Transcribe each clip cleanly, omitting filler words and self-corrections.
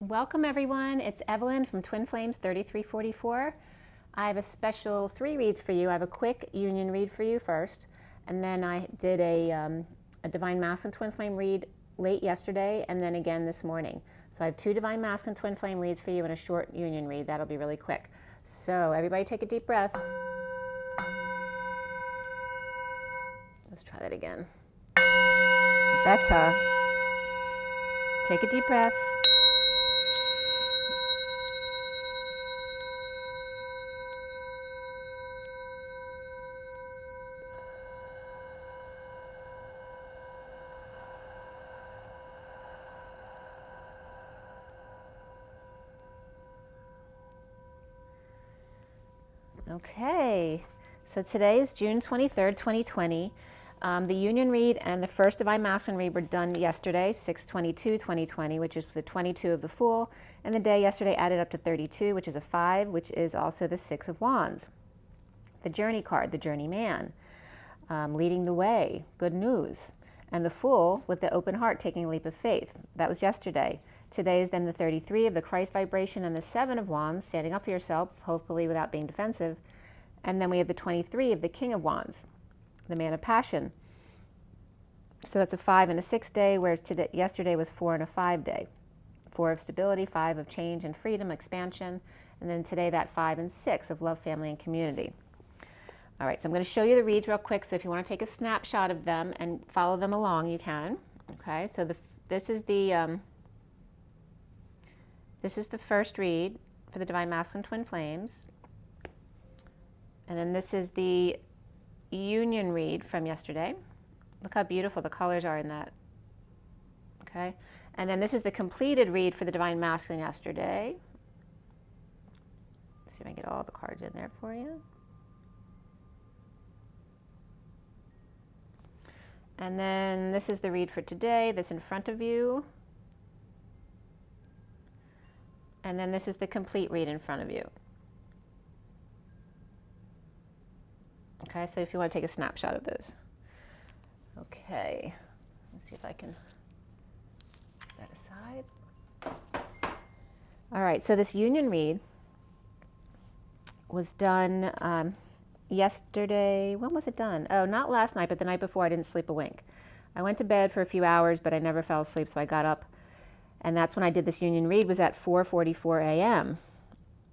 Welcome everyone, it's Evelyn from Twin Flames 3344. I have a special 3 reads for you. I have a quick union read for you first, and then I did a Divine Masculine Twin Flame read late yesterday and then again this morning. So I have 2 Divine Masculine Twin Flame reads for you and a short union read. That'll be really quick. So everybody take a deep breath. Let's try that again. Better. Take a deep breath. Okay, so today is June 23rd, 2020. The union read and the first Divine Masculine read were done yesterday, 6/22/2020, which is the 22 of the Fool, and the day yesterday added up to 32, which is a 5, which is also the 6 of Wands. The Journey card, the Journeyman, leading the way, good news, and the Fool with the open heart taking a leap of faith. That was yesterday. Today is then the 33 of the Christ vibration and the 7 of Wands, standing up for yourself, hopefully without being defensive. And then we have the 23 of the King of Wands, the Man of Passion. So that's a 5 and a 6 day, whereas yesterday was 4 and a 5 day. 4 of stability, 5 of change and freedom, expansion, and then today that 5 and 6 of love, family, and community. All right, so I'm going to show you the reads real quick, so if you want to take a snapshot of them and follow them along, you can. Okay, so this is the first read for the Divine Masculine Twin Flames. And then this is the union read from yesterday. Look how beautiful the colors are in that. Okay. And then this is the completed read for the Divine Masculine yesterday. Let's see if I can get all the cards in there for you. And then this is the read for today that's in front of you. And then this is the complete read in front of you. Okay, so if you want to take a snapshot of those. Okay, let's see if I can put that aside. All right, so this union read was done yesterday. When was it done? Oh, not last night, but the night before. I didn't sleep a wink. I went to bed for a few hours, but I never fell asleep, so I got up. And that's when I did this union read, was at 4:44 a.m.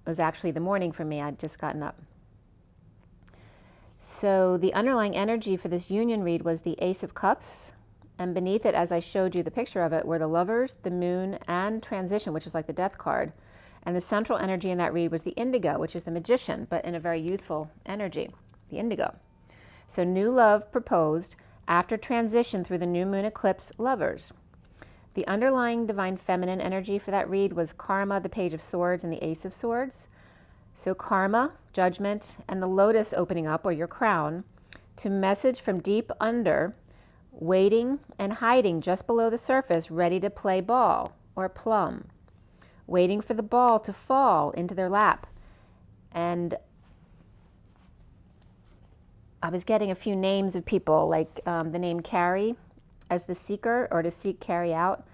It was actually the morning for me. I'd just gotten up. So the underlying energy for this union read was the Ace of Cups, and beneath it, as I showed you the picture of it, were the Lovers, the Moon, and Transition, which is like the Death card. And the central energy in that read was the Indigo, which is the Magician, but in a very youthful energy, the Indigo. So new love proposed after transition through the new moon eclipse, Lovers. The underlying divine feminine energy for that read was Karma, the Page of Swords, and the Ace of Swords. So Karma, Judgment, and the Lotus opening up, or your crown, to message from deep under, waiting and hiding just below the surface, ready to play ball, or plum, waiting for the ball to fall into their lap. And I was getting a few names of people, like the name Carrie as the seeker, or to seek, carry out,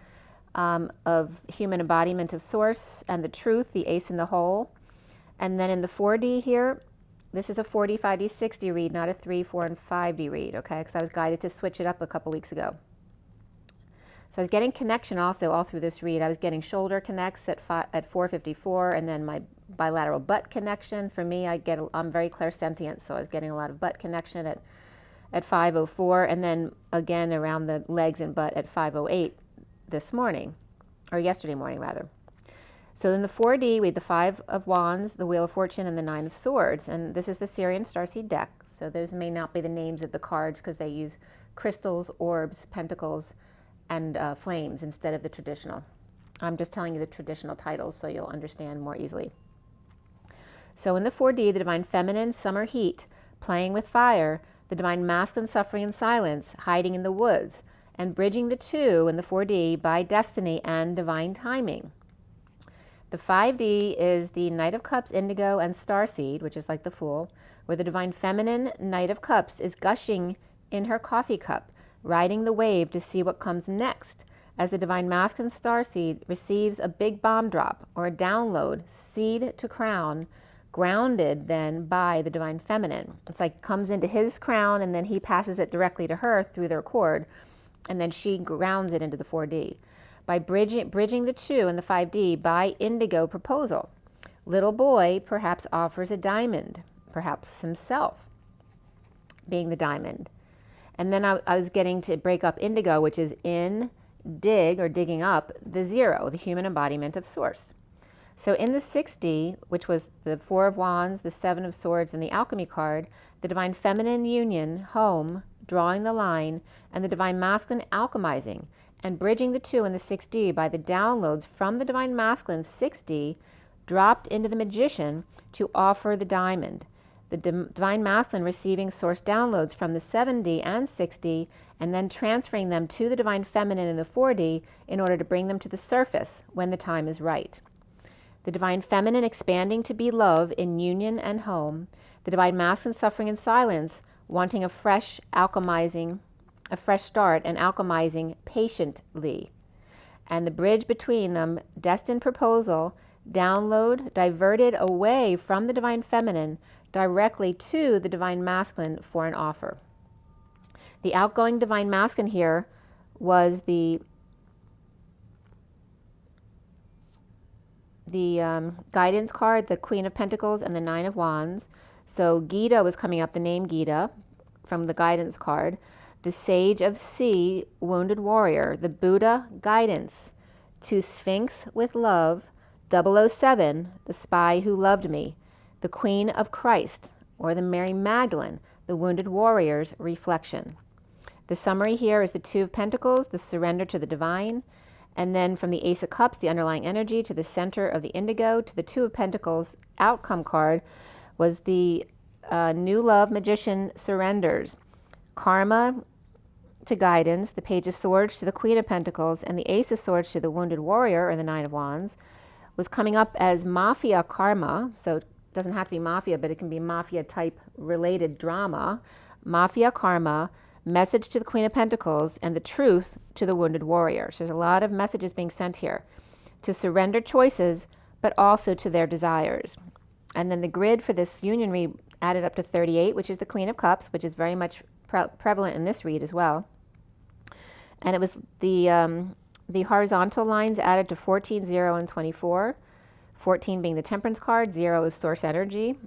of human embodiment of source and the truth, the ace in the hole. And then in the 4D here, this is a 4D, 5D, 6D read, not a 3, 4, and 5D read, okay? Because I was guided to switch it up a couple weeks ago. So I was getting connection also all through this read. I was getting shoulder connects at 4:54, and then my bilateral butt connection. For me, I'm very clairsentient, so I was getting a lot of butt connection at 5:04, and then again around the legs and butt at 5:08 this morning, or yesterday morning rather. So in the 4D, we had the 5 of Wands, the Wheel of Fortune, and the 9 of Swords. And this is the SIRIAN STARSEED deck. So those may not be the names of the cards because they use crystals, orbs, pentacles, and flames instead of the traditional. I'm just telling you the traditional titles so you'll understand more easily. So in the 4D, the Divine Feminine, Summer Heat, playing with fire, the Divine Masculine, Suffering in Silence, hiding in the woods, and bridging the two in the 4D by destiny and divine timing. The 5D is the Knight of Cups, Indigo, and Starseed, which is like the Fool, where the Divine Feminine, Knight of Cups, is gushing in her coffee cup, riding the wave to see what comes next, as the Divine Masculine starseed receives a big bomb drop or a download, seed to crown, grounded then by the Divine Feminine. It's like comes into his crown and then he passes it directly to her through their cord, and then she grounds it into the 4D. By bridging the 2 and the 5D by indigo proposal. Little boy perhaps offers a diamond, perhaps himself being the diamond. And then I was getting to break up indigo, which is in, dig, or digging up, the 0, the human embodiment of Source. So in the 6D, which was the 4 of Wands, the 7 of Swords, and the Alchemy card, the Divine Feminine union, home, drawing the line, and the Divine Masculine alchemizing, and bridging the 2 in the 6D by the downloads from the Divine Masculine 6D dropped into the Magician to offer the diamond. The Divine Masculine receiving source downloads from the 7D and 6D and then transferring them to the Divine Feminine in the 4D in order to bring them to the surface when the time is right. The Divine Feminine expanding to be love in union and home. The Divine Masculine suffering in silence, wanting a fresh start and alchemizing patiently. And the bridge between them, destined proposal, download, diverted away from the Divine Feminine directly to the Divine Masculine for an offer. The outgoing Divine Masculine here was the guidance card, the Queen of Pentacles, and the 9 of Wands. So Gita was coming up, the name Gita, from the guidance card. The Sage of Sea, Wounded Warrior. The Buddha, guidance. To Sphinx with love. 007, the Spy Who Loved Me. The Queen of Christ, or the Mary Magdalene, the Wounded Warrior's reflection. The summary here is the 2 of Pentacles, the surrender to the divine. And then from the Ace of Cups, the underlying energy, to the center of the indigo, to the 2 of Pentacles outcome card was the new love magician surrenders. Karma to guidance, the Page of Swords to the Queen of Pentacles, and the Ace of Swords to the Wounded Warrior, or the 9 of Wands, was coming up as mafia karma. So it doesn't have to be mafia, but it can be mafia type related drama. Mafia karma, message to the Queen of Pentacles, and the truth to the Wounded Warrior. So there's a lot of messages being sent here to surrender choices, but also to their desires. And then the grid for this union read added up to 38, which is the Queen of Cups, which is very much prevalent in this read as well. And it was the horizontal lines added to 14, 0, and 24. 14 being the Temperance card, 0 is source energy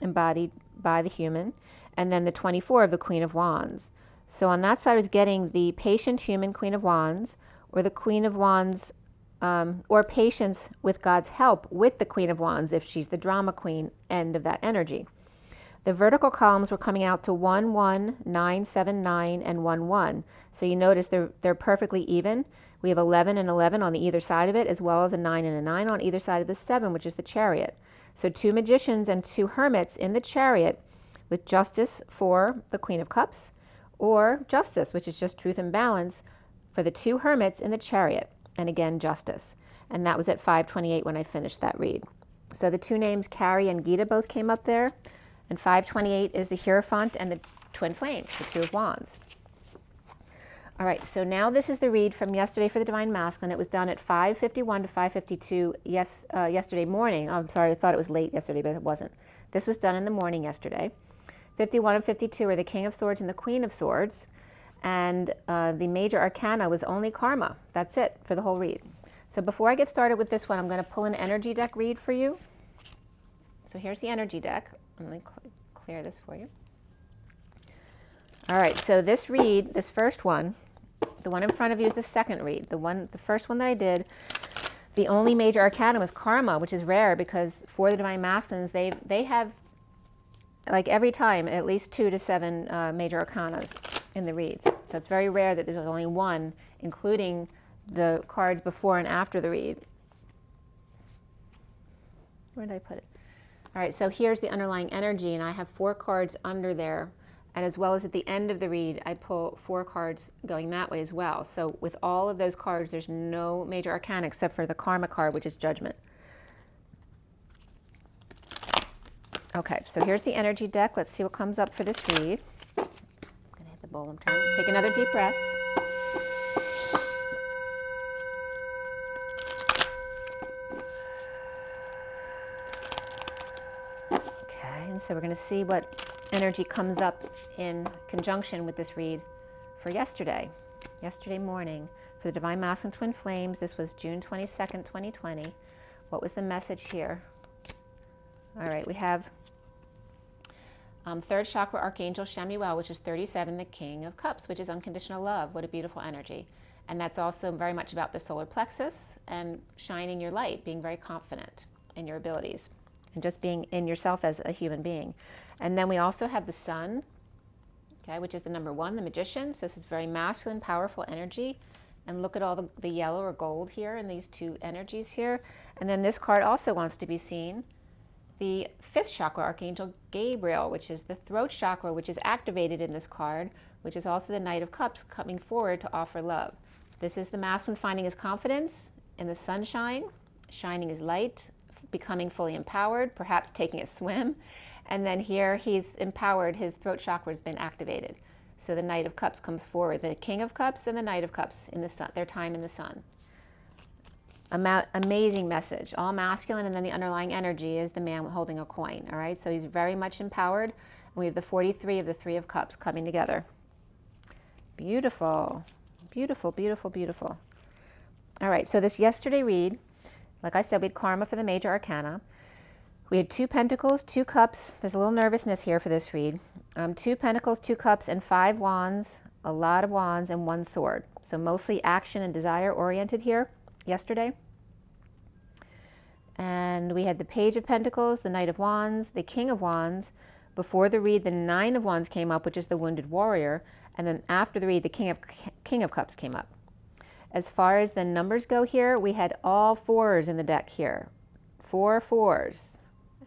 embodied by the human, and then the 24 of the Queen of Wands. So on that side I was getting the patient human Queen of Wands, or the Queen of Wands, or patience with God's help with the Queen of Wands if she's the drama queen end of that energy. The vertical columns were coming out to 1, 1, 9, 7, 9, and 1, 1. So you notice they're perfectly even. We have 11 and 11 on the either side of it, as well as a 9 and a 9 on either side of the 7, which is the Chariot. So 2 magicians and 2 hermits in the Chariot, with justice for the Queen of Cups, or justice, which is just truth and balance, for the 2 hermits in the Chariot, and again justice. And that was at 528 when I finished that read. So the 2 names Carrie and Gita both came up there, and 528 is the Hierophant and the Twin Flames, the 2 of Wands. All right, so now this is the read from yesterday for the Divine Masculine. It was done at 5:51 to 5:52 yesterday morning. Oh, I'm sorry, I thought it was late yesterday, but it wasn't. This was done in the morning yesterday. 51 and 52 are the King of Swords and the Queen of Swords. And the major arcana was only karma. That's it for the whole read. So before I get started with this one, I'm going to pull an energy deck read for you. So here's the energy deck. Let me clear this for you. All right, so this read, this first one, the one in front of you is the second read. The first one that I did, the only major arcana was karma, which is rare because for the Divine Masculines, they have, like every time, at least 2 to 7 major arcanas in the reads. So it's very rare that there's only one, including the cards before and after the read. Where did I put it? All right, so here's the underlying energy, and I have 4 cards under there. And as well as at the end of the read, I pull 4 cards going that way as well. So with all of those cards, there's no major arcana except for the karma card, which is judgment. Okay, so here's the energy deck. Let's see what comes up for this read. I'm gonna hit the bowl. Take another deep breath. So we're going to see what energy comes up in conjunction with this read for yesterday morning, for the Divine Masculine Twin Flames. This was June 22nd, 2020. What was the message here? All right, we have third chakra Archangel Shemuel, which is 37, the King of Cups, which is unconditional love. What a beautiful energy. And that's also very much about the solar plexus and shining your light, being very confident in your abilities and just being in yourself as a human being. And then we also have the Sun, okay, which is the number 1, the Magician. So this is very masculine, powerful energy. And look at all the yellow or gold here in these two energies here. And then this card also wants to be seen, the 5th chakra, Archangel Gabriel, which is the throat chakra, which is activated in this card, which is also the Knight of Cups coming forward to offer love. This is the masculine finding his confidence in the sunshine, shining his light, becoming fully empowered, perhaps taking a swim. And then here he's empowered, his throat chakra has been activated. So the Knight of Cups comes forward, the King of Cups and the Knight of Cups in the sun, their time in the sun. Amazing message, all masculine, and then the underlying energy is the man holding a coin, all right? So he's very much empowered. And we have the 43 of the 3 of Cups coming together. Beautiful, beautiful, beautiful, beautiful. All right, so this yesterday read, like I said, we had karma for the major arcana. We had 2 pentacles, 2 cups. There's a little nervousness here for this read. 2 pentacles, 2 cups, and 5 wands, a lot of wands, and 1 sword. So mostly action and desire oriented here yesterday. And we had the Page of Pentacles, the Knight of Wands, the King of Wands. Before the read, the 9 of Wands came up, which is the Wounded Warrior. And then after the read, the King of Cups came up. As far as the numbers go here, we had all 4s in the deck here. 4 4s.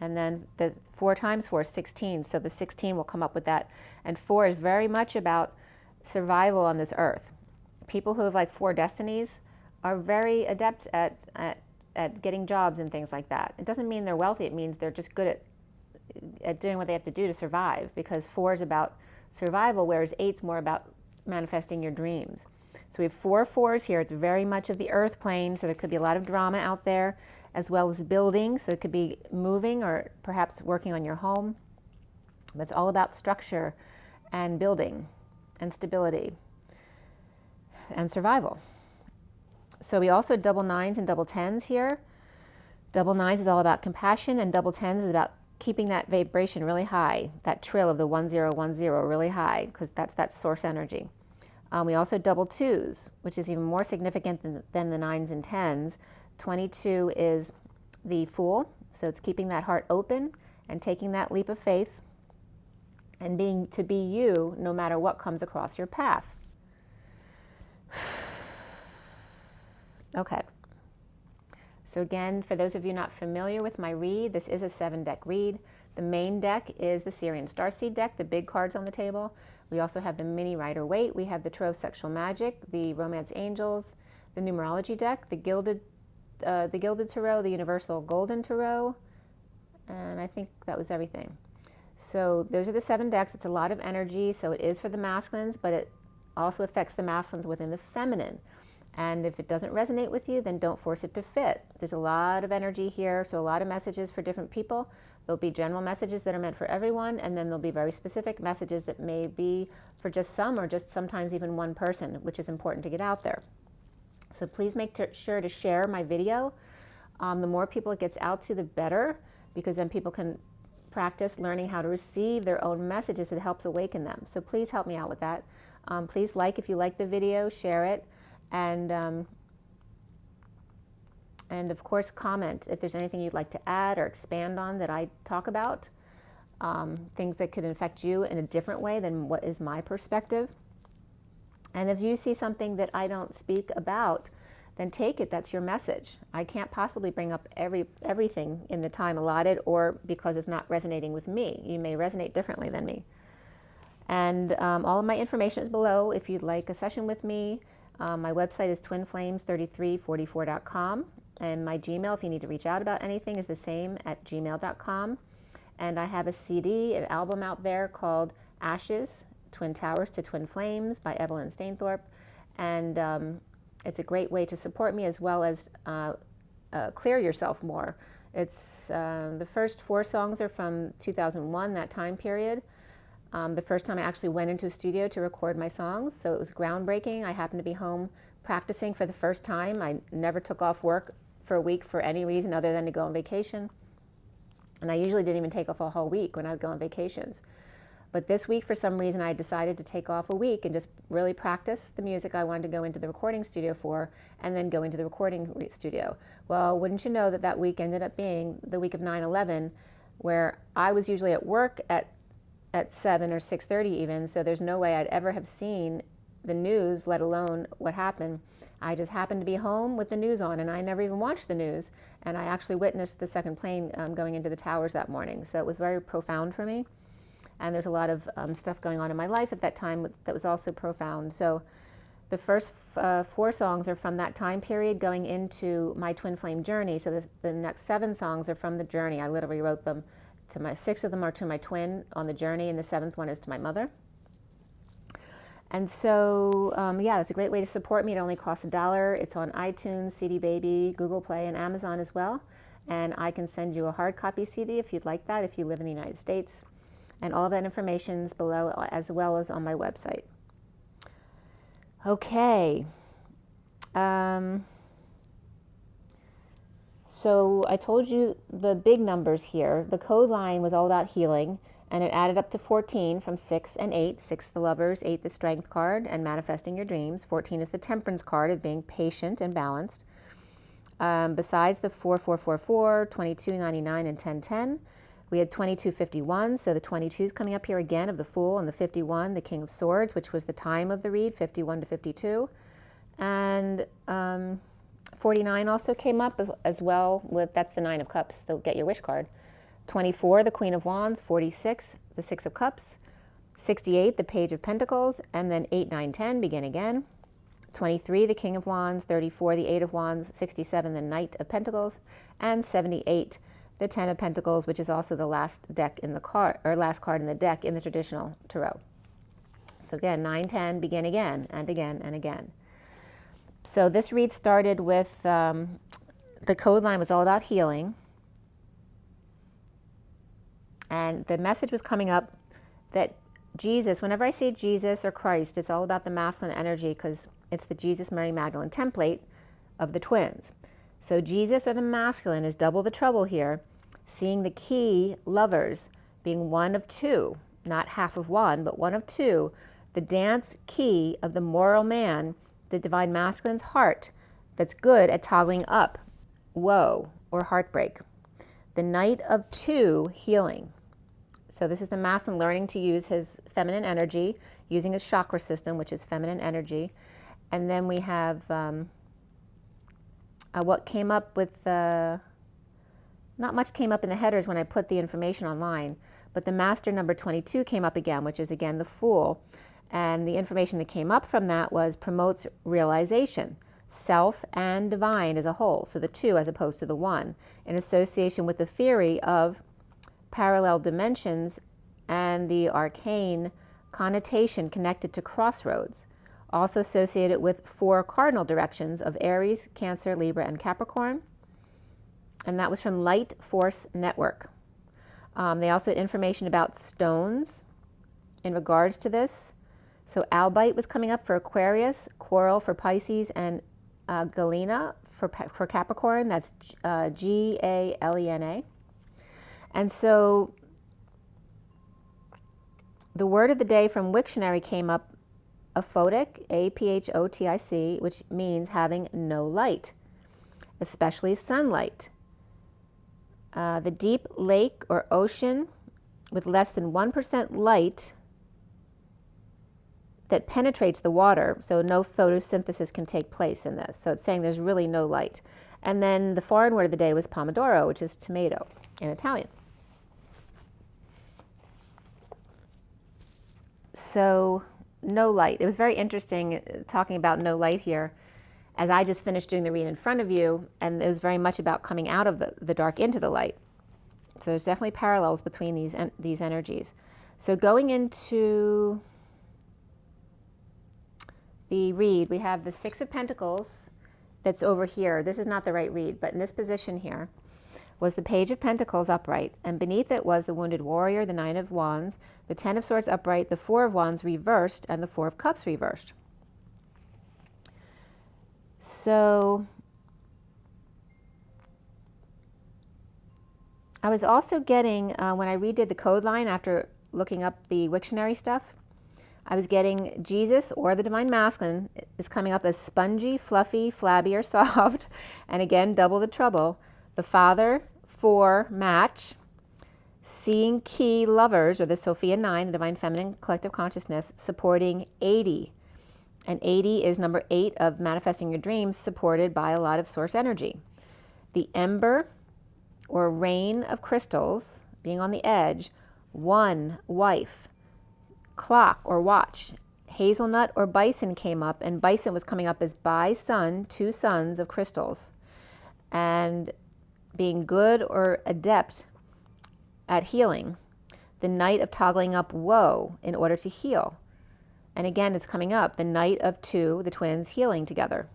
And then the 4 times 4 is 16. So the 16 will come up with that. And 4 is very much about survival on this earth. People who have like 4 destinies are very adept at getting jobs and things like that. It doesn't mean they're wealthy. It means they're just good at doing what they have to do to survive, because 4 is about survival, whereas 8's more about manifesting your dreams. So we have 4 4s here. It's very much of the earth plane, so there could be a lot of drama out there, as well as building. So it could be moving or perhaps working on your home. But it's all about structure and building and stability and survival. So we also had double 9s and double 10s here. Double 9s is all about compassion, and double 10s is about keeping that vibration really high, that trill of the 1010 really high, because that's that source energy. We also had double 2s, which is even more significant than the 9s and 10s. 22 is the Fool, so it's keeping that heart open and taking that leap of faith and being to be you no matter what comes across your path. Okay, so again, for those of you not familiar with my read, this is a 7-deck read. The main deck is the SIRIAN STARSEED deck, the big cards on the table. We also have the mini Rider-Waite. We have the Tarot of Sexual Magic, the Romance Angels, the Numerology deck, the Gilded Tarot, the Universal Golden Tarot, and I think that was everything. So those are the 7 decks. It's a lot of energy, so it is for the masculines, but it also affects the masculines within the feminine. And if it doesn't resonate with you, then don't force it to fit. There's a lot of energy here, so a lot of messages for different people. There'll be general messages that are meant for everyone, and then there'll be very specific messages that may be for just some, or just sometimes even one person, which is important to get out there. So please make sure to share my video. The more people it gets out to, the better, because then people can practice learning how to receive their own messages. It helps awaken them. So please help me out with that. Please like if you like the video, share it. And of course, comment if there's anything you'd like to add or expand on that I talk about, things that could affect you in a different way than what is my perspective. And if you see something that I don't speak about, then take it. That's your message. I can't possibly bring up everything in the time allotted, or because it's not resonating with me. You may resonate differently than me. And all of my information is below if you'd like a session with me. My website is twinflames3344.com, and my Gmail, if you need to reach out about anything, is the same at gmail.com. And I have a CD, an album out there called Ashes, Twin Towers to Twin Flames by Evelyn Stainthorpe. And it's a great way to support me, as well as clear yourself more. It's the first 4 songs are from 2001, that time period. The first time I actually went into a studio to record my songs, so it was groundbreaking. I happened to be home practicing for the first time. I never took off work for a week for any reason other than to go on vacation. And I usually didn't even take off a whole week when I would go on vacations. But this week, for some reason, I decided to take off a week and just really practice the music I wanted to go into the recording studio for, and then go into the recording studio. Well, wouldn't you know that that week ended up being the week of 9/11, where I was usually at work at 7 or 6:30 even, so there's no way I'd ever have seen the news, let alone what happened. I just happened to be home with the news on, and I never even watched the news, and I actually witnessed the second plane going into the towers that morning, so it was very profound for me. And there's a lot of stuff going on in my life at that time that was also profound. So the first 4 songs are from that time period going into my twin flame journey. So the next 7 songs are from the journey. I literally wrote them to 6 of them are to my twin on the journey, and the 7th one is to my mother. And so, yeah, it's a great way to support me. It only costs $1. It's on iTunes, CD Baby, Google Play, and Amazon as well. And I can send you a hard copy CD if you'd like that, if you live in the United States. And all that information is below, as well as on my website. Okay. So I told you the big numbers here. The code line was all about healing, and it added up to 14 from 6 and 8. 6, the lovers, 8, the strength card, and manifesting your dreams. 14 is the temperance card of being patient and balanced. Besides the 4, 4, 4, 4, 22, 99, and 10, 10. We had 2251, so the 22 is coming up here again of the Fool, and the 51, the King of Swords, which was the time of the read, 51 to 52. And 49 also came up as well, that's the 9 of Cups, the Get Your Wish card. 24, the Queen of Wands, 46, the 6 of Cups, 68, the Page of Pentacles, and then 8, 9, 10, begin again. 23, the King of Wands, 34, the 8 of Wands, 67, the Knight of Pentacles, and 78, the 10 of Pentacles, which is also the last deck in the card, or last card in the deck in the traditional tarot. So again, 9, 10, begin again, and again, and again. So this read started with, the code line was all about healing. And the message was coming up that Jesus, whenever I say Jesus or Christ, it's all about the masculine energy, because it's the Jesus, Mary Magdalene template of the twins. So Jesus, or the masculine, is double the trouble here, seeing the key lovers being one of 2, not half of 1, but 1 of 2, the dance key of the moral man, the divine masculine's heart that's good at toggling up woe or heartbreak. The Knight of 2, healing. So this is the masculine learning to use his feminine energy, using his chakra system, which is feminine energy. And then we have what came up with, not much came up in the headers when I put the information online, but the Master number 22 came up again, which is again the Fool. And the information that came up from that was promotes realization, self and divine as a whole. So the 2 as opposed to the 1, in association with the theory of parallel dimensions and the arcane connotation connected to crossroads. Also associated with 4 cardinal directions of Aries, Cancer, Libra, and Capricorn. And that was from Light Force Network. They also had information about stones in regards to this. So albite was coming up for Aquarius, coral for Pisces, and galena for Capricorn. That's Galena. And so the word of the day from Wiktionary came up, aphotic, aphotic, which means having no light, especially sunlight. The deep lake or ocean with less than 1% light that penetrates the water, so no photosynthesis can take place in this. So it's saying there's really no light. And then the foreign word of the day was pomodoro, which is tomato in Italian. So no light. It was very interesting talking about no light here, as I just finished doing the read in front of you, and it was very much about coming out of the dark into the light. So there's definitely parallels between these energies. So going into the read, we have the 6 of Pentacles that's over here. This is not the right read, but in this position here, was the Page of Pentacles upright, and beneath it was the Wounded Warrior, the Nine of Wands, the Ten of Swords upright, the Four of Wands reversed, and the Four of Cups reversed. So I was also getting, when I redid the code line after looking up the Wiktionary stuff, I was getting Jesus, or the Divine Masculine, is coming up as spongy, fluffy, flabby, or soft, and again, double the trouble. The Father, 4, match. Seeing Key Lovers, or the Sophia 9, the Divine Feminine Collective Consciousness, supporting 80. And 80 is number 8 of manifesting your dreams, supported by a lot of source energy. The Ember, or Rain of Crystals, being on the edge. 1, wife. Clock, or watch. Hazelnut or Bison came up, and Bison was coming up as by sun, 2 suns of crystals. And being good or adept at healing. The Knight of toggling up woe in order to heal. And again, it's coming up, the Knight of 2, the twins healing together.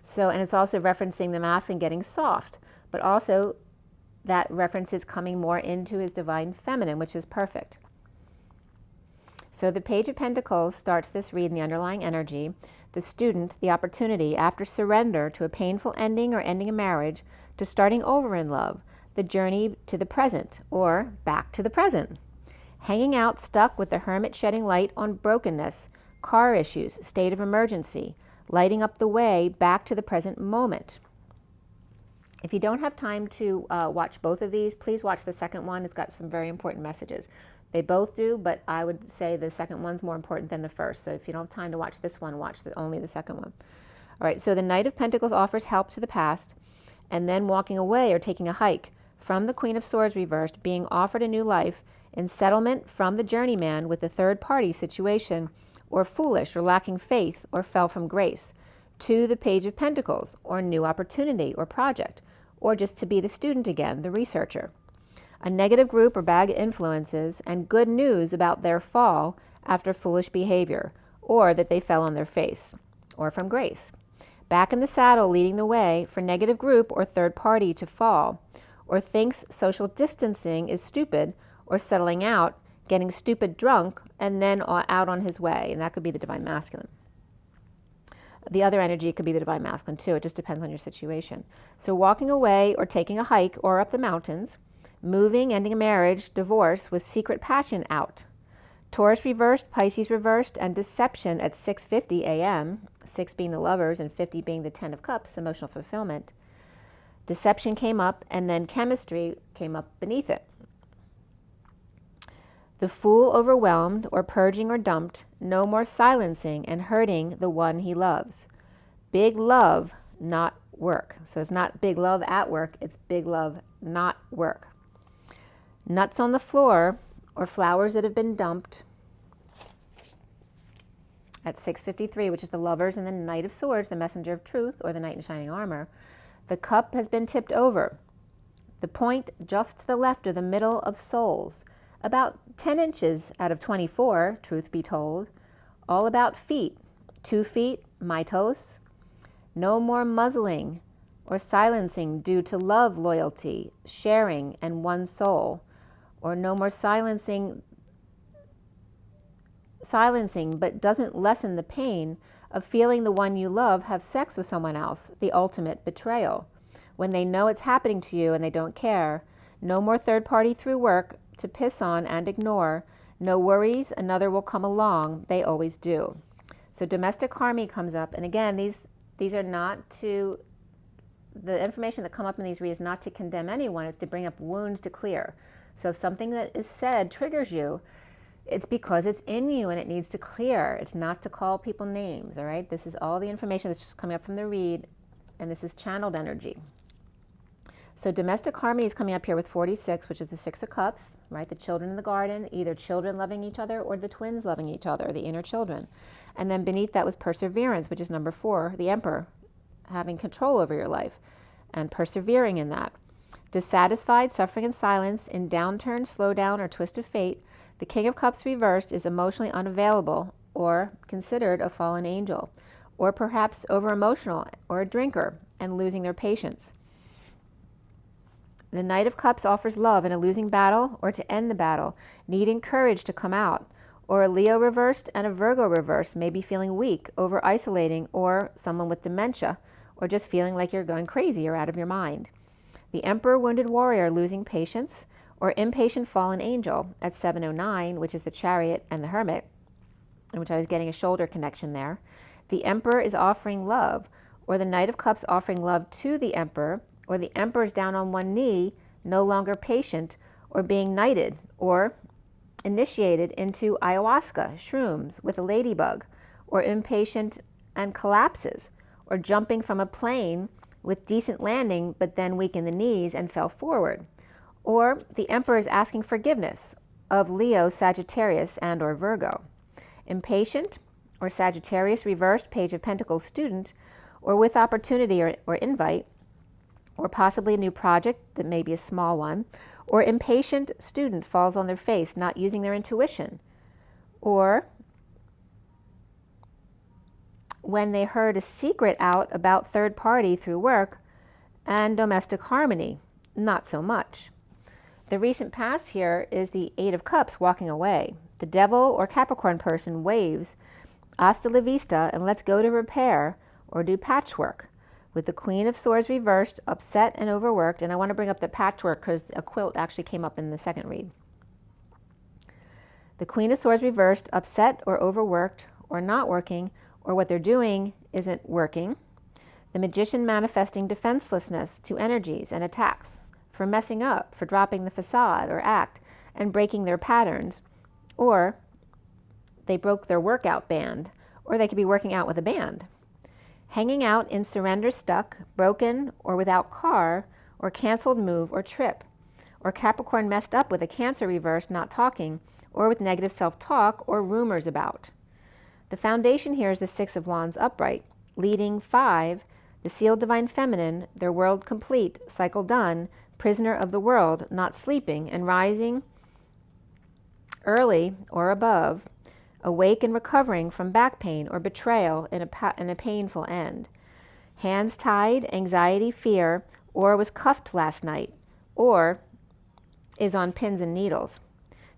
So, and it's also referencing the masculine getting soft, but also that reference is coming more into his divine feminine, which is perfect. So the Page of Pentacles starts this read in the underlying energy. The student, the opportunity after surrender to a painful ending or ending a marriage, to starting over in love, the journey to the present, or back to the present. Hanging out stuck with the Hermit shedding light on brokenness, car issues, state of emergency, lighting up the way back to the present moment. If you don't have time to watch both of these, please watch the second one. It's got some very important messages. They both do, but I would say the second one's more important than the first. So if you don't have time to watch this one, watch only the second one. All right, so the Knight of Pentacles offers help to the past, and then walking away or taking a hike from the Queen of Swords reversed, being offered a new life in settlement from the journeyman with the third party situation, or foolish or lacking faith or fell from grace, to the Page of Pentacles, or new opportunity or project, or just to be the student again, the researcher. A negative group or bad influences, and good news about their fall after foolish behavior, or that they fell on their face, or from grace. Back in the saddle leading the way for negative group or third party to fall, or thinks social distancing is stupid, or settling out, getting stupid drunk, and then out on his way, and that could be the Divine Masculine. The other energy could be the Divine Masculine too. It just depends on your situation. So walking away or taking a hike or up the mountains, moving, ending a marriage, divorce with secret passion out. Taurus reversed, Pisces reversed, and deception at 6:50 a.m., 6 being the Lovers and 50 being the Ten of Cups, emotional fulfillment. Deception came up, and then chemistry came up beneath it. The Fool overwhelmed or purging or dumped, no more silencing and hurting the one he loves. Big love, not work. So it's not big love at work, it's big love, not work. Nuts on the floor, or flowers that have been dumped, at 6:53, which is the Lovers and the Knight of Swords, the Messenger of Truth, or the Knight in Shining Armor. The cup has been tipped over. The point just to the left of the middle of souls, about 10 inches out of 24, truth be told, all about feet, 2 feet, mitos. No more muzzling or silencing due to love, loyalty, sharing, and one soul, or no more silencing but doesn't lessen the pain of feeling the one you love have sex with someone else, the ultimate betrayal. When they know it's happening to you and they don't care, no more third party through work to piss on and ignore. No worries, another will come along. They always do. So domestic harmony comes up, and again, these are not to, the information that come up in these reads is not to condemn anyone, it's to bring up wounds to clear. So if something that is said triggers you, it's because it's in you and it needs to clear. It's not to call people names, all right? This is all the information that's just coming up from the read, and this is channeled energy. So domestic harmony is coming up here with 46, which is the 6 of Cups, right? The children in the garden, either children loving each other or the twins loving each other, the inner children. And then beneath that was perseverance, which is number 4, the Emperor, having control over your life and persevering in that. Dissatisfied, suffering in silence, in downturn, slowdown, or twist of fate, the King of Cups reversed is emotionally unavailable or considered a fallen angel, or perhaps over-emotional or a drinker, and losing their patience. The Knight of Cups offers love in a losing battle or to end the battle, needing courage to come out. Or a Leo reversed and a Virgo reversed may be feeling weak, over isolating, or someone with dementia, or just feeling like you're going crazy or out of your mind. The Emperor wounded warrior losing patience, or impatient fallen angel at 709, which is the Chariot and the Hermit, in which I was getting a shoulder connection there. The Emperor is offering love, or the Knight of Cups offering love to the Emperor, or the Emperor is down on one knee, no longer patient, or being knighted, or initiated into ayahuasca, shrooms, with a ladybug, or impatient and collapses, or jumping from a plane with decent landing but then weakened the knees and fell forward. Or the Emperor is asking forgiveness of Leo, Sagittarius, and or Virgo. Impatient, or Sagittarius reversed, Page of Pentacles student, or with opportunity or invite, or possibly a new project that may be a small one, or impatient student falls on their face, not using their intuition, or when they heard a secret out about third party through work and domestic harmony, not so much. The recent past here is the Eight of Cups walking away. The Devil or Capricorn person waves, hasta la vista, and let's go to repair or do patchwork. With the Queen of Swords reversed, upset and overworked, and I want to bring up the patchwork because a quilt actually came up in the second read. The Queen of Swords reversed, upset or overworked or not working, or what they're doing isn't working. The Magician manifesting defenselessness to energies and attacks, for messing up, for dropping the facade or act and breaking their patterns, or they broke their workout band, or they could be working out with a band. Hanging out in surrender, stuck, broken, or without car, or canceled move or trip. Or Capricorn messed up with a Cancer reverse, not talking, or with negative self-talk or rumors about. The foundation here is the Six of Wands upright, leading 5, the sealed divine feminine, their world complete, cycle done, prisoner of the world, not sleeping, and rising early or above, awake and recovering from back pain or betrayal in a painful end. Hands tied, anxiety, fear, or was cuffed last night, or is on pins and needles.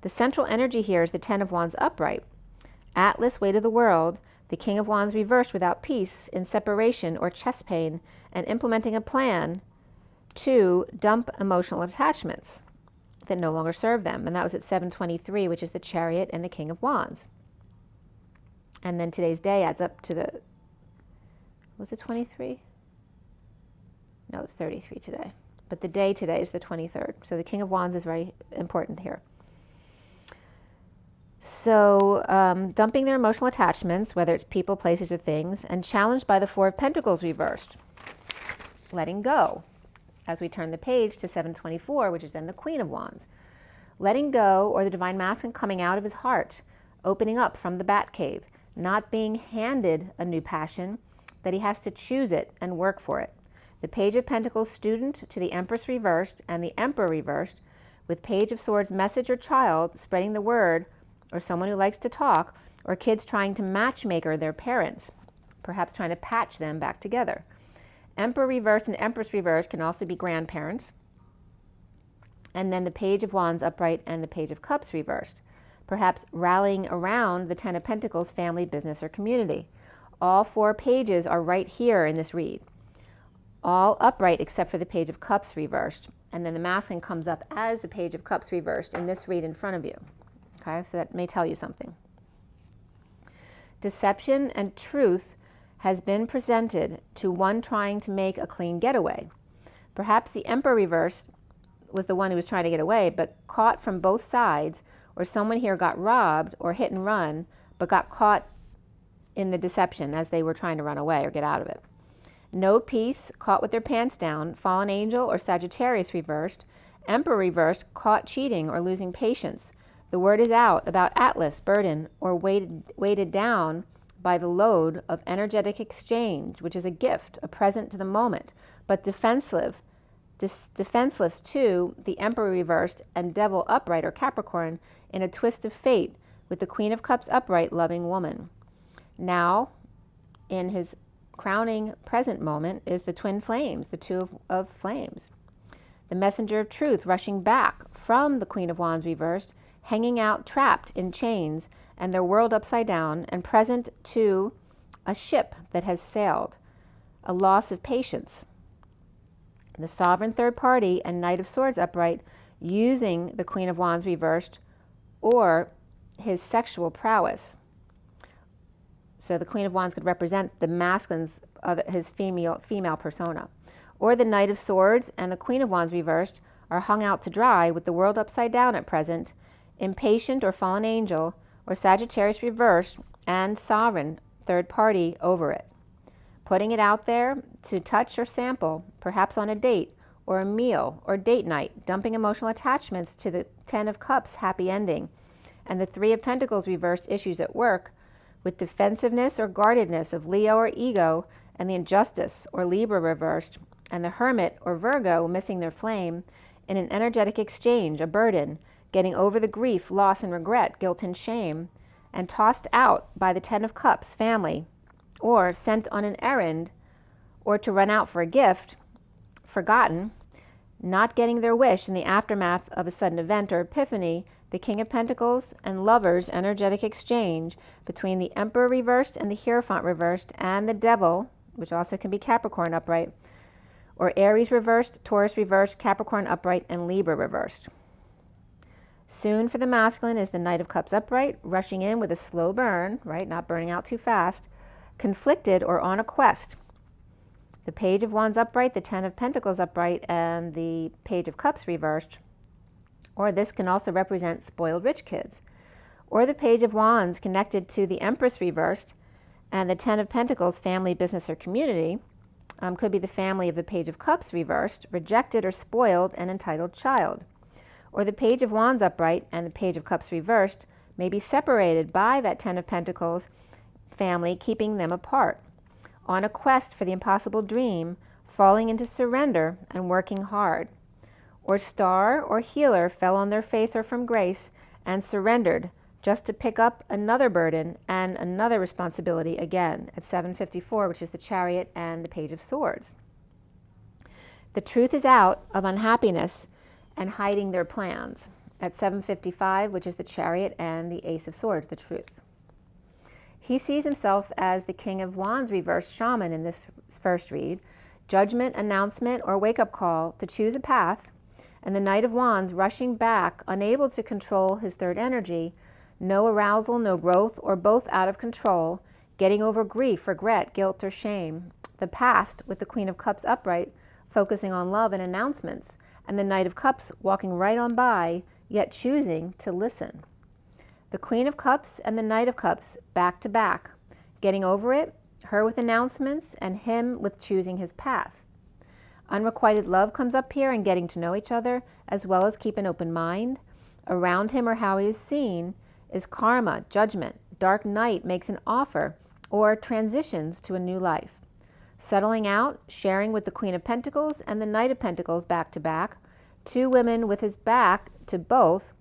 The central energy here is the Ten of Wands upright. Atlas, weight of the world, the King of Wands reversed without peace, in separation or chest pain, and implementing a plan to dump emotional attachments that no longer serve them. And that was at 723, which is the Chariot and the King of Wands. And then today's day adds up to the, was it 23? No, it's 33 today. But the day today is the 23rd. So the King of Wands is very important here. So dumping their emotional attachments, whether it's people, places, or things, and challenged by the Four of Pentacles reversed. Letting go. As we turn the page to 724, which is then the Queen of Wands. Letting go, or the divine masculine coming out of his heart, opening up from the bat cave, not being handed a new passion, that he has to choose it and work for it. The Page of Pentacles student to the Empress reversed and the Emperor reversed, with Page of Swords message or child spreading the word, or someone who likes to talk, or kids trying to matchmaker their parents, perhaps trying to patch them back together. Emperor reversed and Empress reversed can also be grandparents. And then the Page of Wands upright and the Page of Cups reversed, perhaps rallying around the Ten of Pentacles family, business, or community. All 4 pages are right here in this read. All upright except for the Page of Cups reversed. And then the masculine comes up as the Page of Cups reversed in this read in front of you. Okay, so that may tell you something. Deception and truth has been presented to one trying to make a clean getaway. Perhaps the Emperor reversed was the one who was trying to get away, but caught from both sides, or someone here got robbed or hit and run, but got caught in the deception as they were trying to run away or get out of it. No peace, caught with their pants down, fallen angel or Sagittarius reversed, Emperor reversed, caught cheating or losing patience. The word is out about Atlas, burden, or weighted down by the load of energetic exchange, which is a gift, a present to the moment, but defenseless too, the Emperor reversed and Devil upright or Capricorn in a twist of fate with the Queen of Cups upright, loving woman. Now, in his crowning present moment is the twin flames, the two of flames. The messenger of truth rushing back from the Queen of Wands reversed, hanging out trapped in chains and their world upside down, and present to a ship that has sailed, a loss of patience. The sovereign third party and Knight of Swords upright using the Queen of Wands reversed or his sexual prowess. So the Queen of Wands could represent the masculine's, his female persona. Or the Knight of Swords and the Queen of Wands reversed are hung out to dry with the world upside down at present, impatient or fallen angel, or Sagittarius reversed and sovereign third party over it. Putting it out there to touch or sample, perhaps on a date or a meal or date night, dumping emotional attachments to the Ten of Cups happy ending, and the Three of Pentacles reversed issues at work, with defensiveness or guardedness of Leo or ego, and the injustice or Libra reversed, and the Hermit or Virgo missing their flame, in an energetic exchange, a burden, getting over the grief, loss, and regret, guilt, and shame, and tossed out by the Ten of Cups family, or sent on an errand, or to run out for a gift, forgotten, not getting their wish in the aftermath of a sudden event or epiphany, the King of Pentacles and Lovers energetic exchange between the Emperor reversed and the Hierophant reversed, and the Devil, which also can be Capricorn upright, or Aries reversed, Taurus reversed, Capricorn upright, and Libra reversed. Soon for the masculine is the Knight of Cups upright, rushing in with a slow burn, right, not burning out too fast, conflicted or on a quest. The Page of Wands upright, the Ten of Pentacles upright, and the Page of Cups reversed. Or this can also represent spoiled rich kids. Or the Page of Wands connected to the Empress reversed, and the Ten of Pentacles, family, business, or community. Could be the family of the Page of Cups reversed, rejected or spoiled, and entitled child. Or the Page of Wands upright and the Page of Cups reversed may be separated by that Ten of Pentacles family, keeping them apart. On a quest for the impossible dream, falling into surrender and working hard. Or Star or Healer fell on their face or from grace and surrendered just to pick up another burden and another responsibility again at 754, which is the Chariot and the Page of Swords. The truth is out of unhappiness and hiding their plans at 755, which is the Chariot and the Ace of Swords, the truth. He sees himself as the King of Wands reversed shaman in this first read, judgment, announcement, or wake-up call to choose a path, and the Knight of Wands rushing back, unable to control his third energy, no arousal, no growth, or both out of control, getting over grief, regret, guilt, or shame. The past with the Queen of Cups upright, focusing on love and announcements, and the Knight of Cups walking right on by, yet choosing to listen. The Queen of Cups and the Knight of Cups back to back, getting over it, her with announcements, and him with choosing his path. Unrequited love comes up here and getting to know each other, as well as keep an open mind. Around him or how he is seen is karma, judgment. Dark night makes an offer or transitions to a new life. Settling out, sharing with the Queen of Pentacles and the Knight of Pentacles back to back. Two women with his back to both.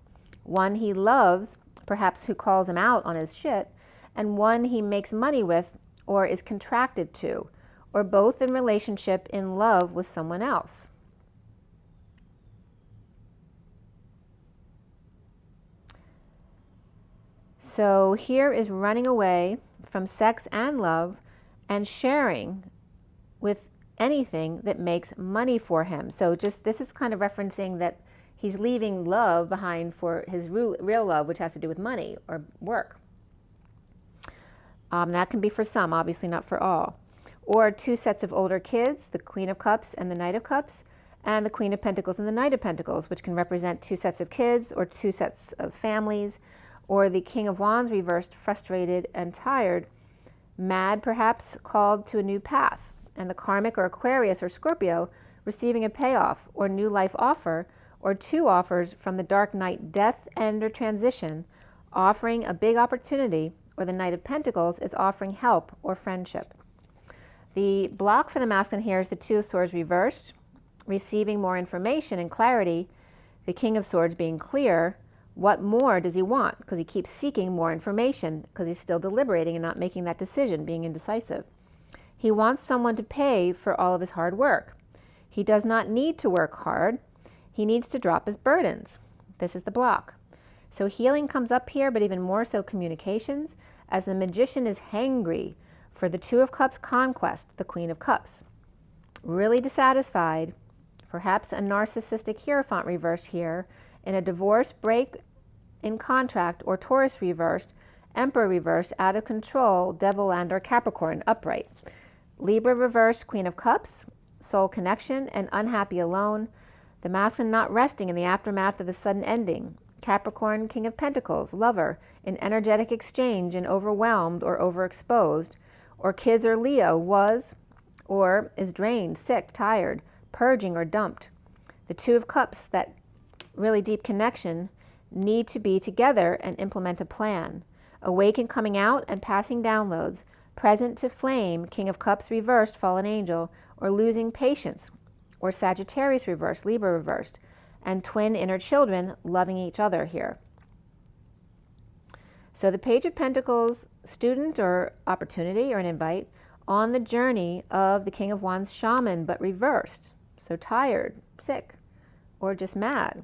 One he loves, perhaps who calls him out on his shit, and one he makes money with or is contracted to, or both in relationship in love with someone else. So here is running away from sex and love and sharing with anything that makes money for him. So just this is kind of referencing that he's leaving love behind for his real love, which has to do with money or work. That can be for some, obviously not for all. Or two sets of older kids, the Queen of Cups and the Knight of Cups, and the Queen of Pentacles and the Knight of Pentacles, which can represent two sets of kids or two sets of families, or the King of Wands reversed, frustrated and tired, mad perhaps, called to a new path, and the Karmic or Aquarius or Scorpio receiving a payoff or new life offer, or two offers from the dark night, death, end, or transition, offering a big opportunity, or the Knight of Pentacles is offering help or friendship. The block for the masculine here is the Two of Swords reversed, receiving more information and clarity, the King of Swords being clear. What more does he want? Because he keeps seeking more information, because he's still deliberating and not making that decision, being indecisive. He wants someone to pay for all of his hard work. He does not need to work hard. He needs to drop his burdens. This is the block. So healing comes up here, but even more so communications, as the magician is hangry for the Two of Cups conquest, the Queen of Cups. Really dissatisfied, perhaps a narcissistic Hierophant reversed here, in a divorce, break in contract, or Taurus reversed, Emperor reversed, out of control, Devil and or Capricorn upright. Libra reversed, Queen of Cups, soul connection, and unhappy alone. The masculine not resting in the aftermath of a sudden ending. Capricorn, King of Pentacles, lover, in energetic exchange and overwhelmed or overexposed. Or kids or Leo was or is drained, sick, tired, purging or dumped. The Two of Cups, that really deep connection, need to be together and implement a plan. Awaken, coming out and passing downloads. Present to flame, King of Cups reversed, fallen angel, or losing patience. Or Sagittarius reversed, Libra reversed. And twin inner children loving each other here. So the Page of Pentacles, student or opportunity or an invite on the journey of the King of Wands shaman, but reversed. So tired, sick, or just mad.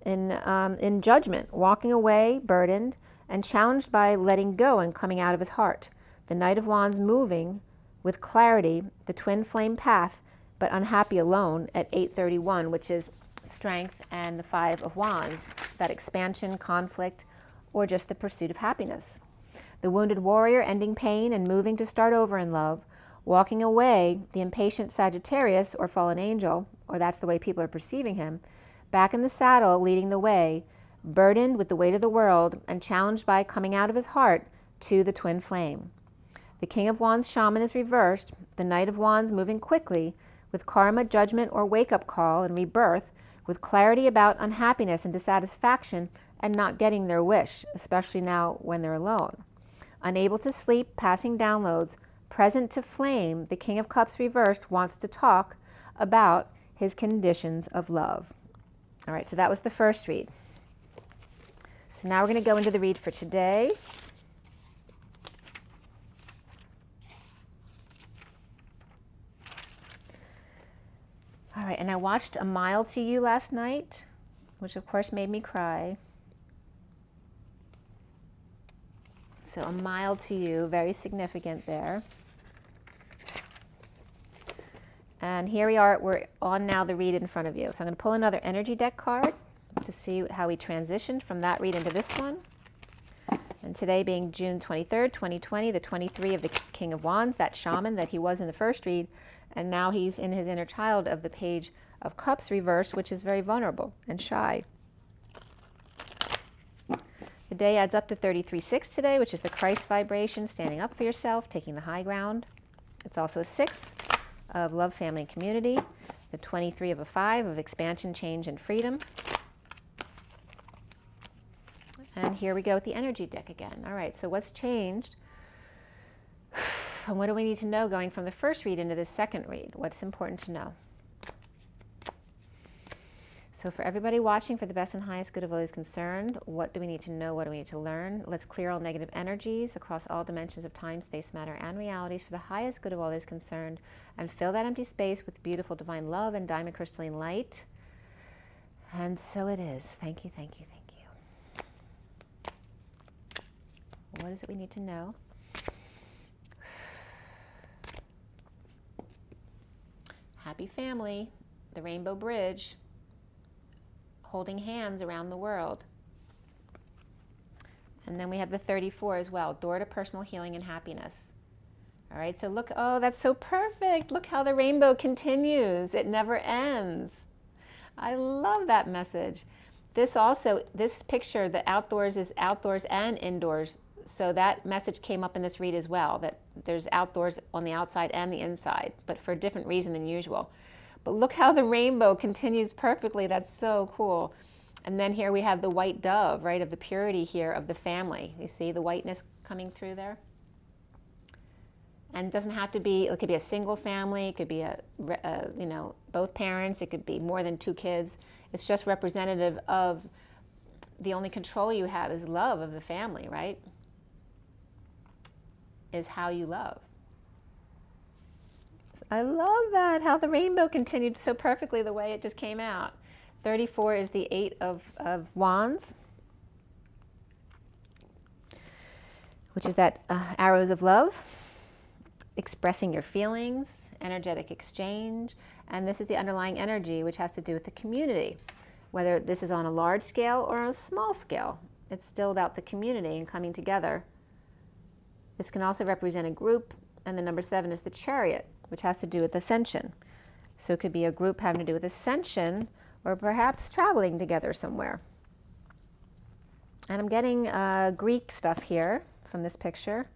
In judgment, walking away, burdened, and challenged by letting go and coming out of his heart. The Knight of Wands moving with clarity, the twin flame path, but unhappy alone at 831, which is strength, and the Five of Wands, that expansion, conflict, or just the pursuit of happiness. The wounded warrior ending pain and moving to start over in love, walking away, the impatient Sagittarius or fallen angel, or that's the way people are perceiving him, back in the saddle leading the way, burdened with the weight of the world and challenged by coming out of his heart to the twin flame. The King of Wands shaman is reversed, the Knight of Wands moving quickly with karma, judgment, or wake-up call and rebirth, with clarity about unhappiness and dissatisfaction and not getting their wish, especially now when they're alone. Unable to sleep, passing downloads, present to flame, the King of Cups reversed wants to talk about his conditions of love. All right, so that was the first read. So now we're going to go into the read for today. All right, and I watched A Mile to You last night, which of course made me cry. So A Mile to You, very significant there. And here we are, we're on now the read in front of you. So I'm going to pull another energy deck card to see how we transitioned from that read into this one. And today being June 23rd, 2020, the 23 of the King of Wands, that shaman that he was in the first read, and now he's in his inner child of the Page of Cups reversed, which is very vulnerable and shy. The day adds up to 33-6 today, which is the Christ vibration, standing up for yourself, taking the high ground. It's also a 6 of love, family, and community. The 23 of a 5 of expansion, change, and freedom. And here we go with the energy deck again. All right, so what's changed? And what do we need to know going from the first read into the second read? What's important to know? So for everybody watching, for the best and highest good of all is concerned, what do we need to know? What do we need to learn? Let's clear all negative energies across all dimensions of time, space, matter, and realities for the highest good of all is concerned, and fill that empty space with beautiful divine love and diamond crystalline light. And so it is. Thank you, thank you, thank you. What is it we need to know? Happy family, the Rainbow Bridge, holding hands around the world. And then we have the 34 as well, door to personal healing and happiness. All right, so look, oh, that's so perfect. Look how the rainbow continues. It never ends. I love that message. This also, this picture, the outdoors is outdoors and indoors. So that message came up in this read as well, that there's outdoors on the outside and the inside, but for a different reason than usual. But look how the rainbow continues perfectly. That's so cool. And then here we have the white dove, right, of the purity here of the family. You see the whiteness coming through there? And it doesn't have to be, it could be a single family, it could be you know, both parents, it could be more than 2 kids. It's just representative of the only control you have is love of the family, right? Is how you love. I love that, how the rainbow continued so perfectly the way it just came out. 34 is the 8 of Wands, which is that arrows of love, expressing your feelings, energetic exchange, and this is the underlying energy, which has to do with the community. Whether this is on a large scale or on a small scale, it's still about the community and coming together. This can also represent a group, and the number 7 is the Chariot, which has to do with ascension. So it could be a group having to do with ascension, or perhaps traveling together somewhere. And I'm getting Greek stuff here from this picture,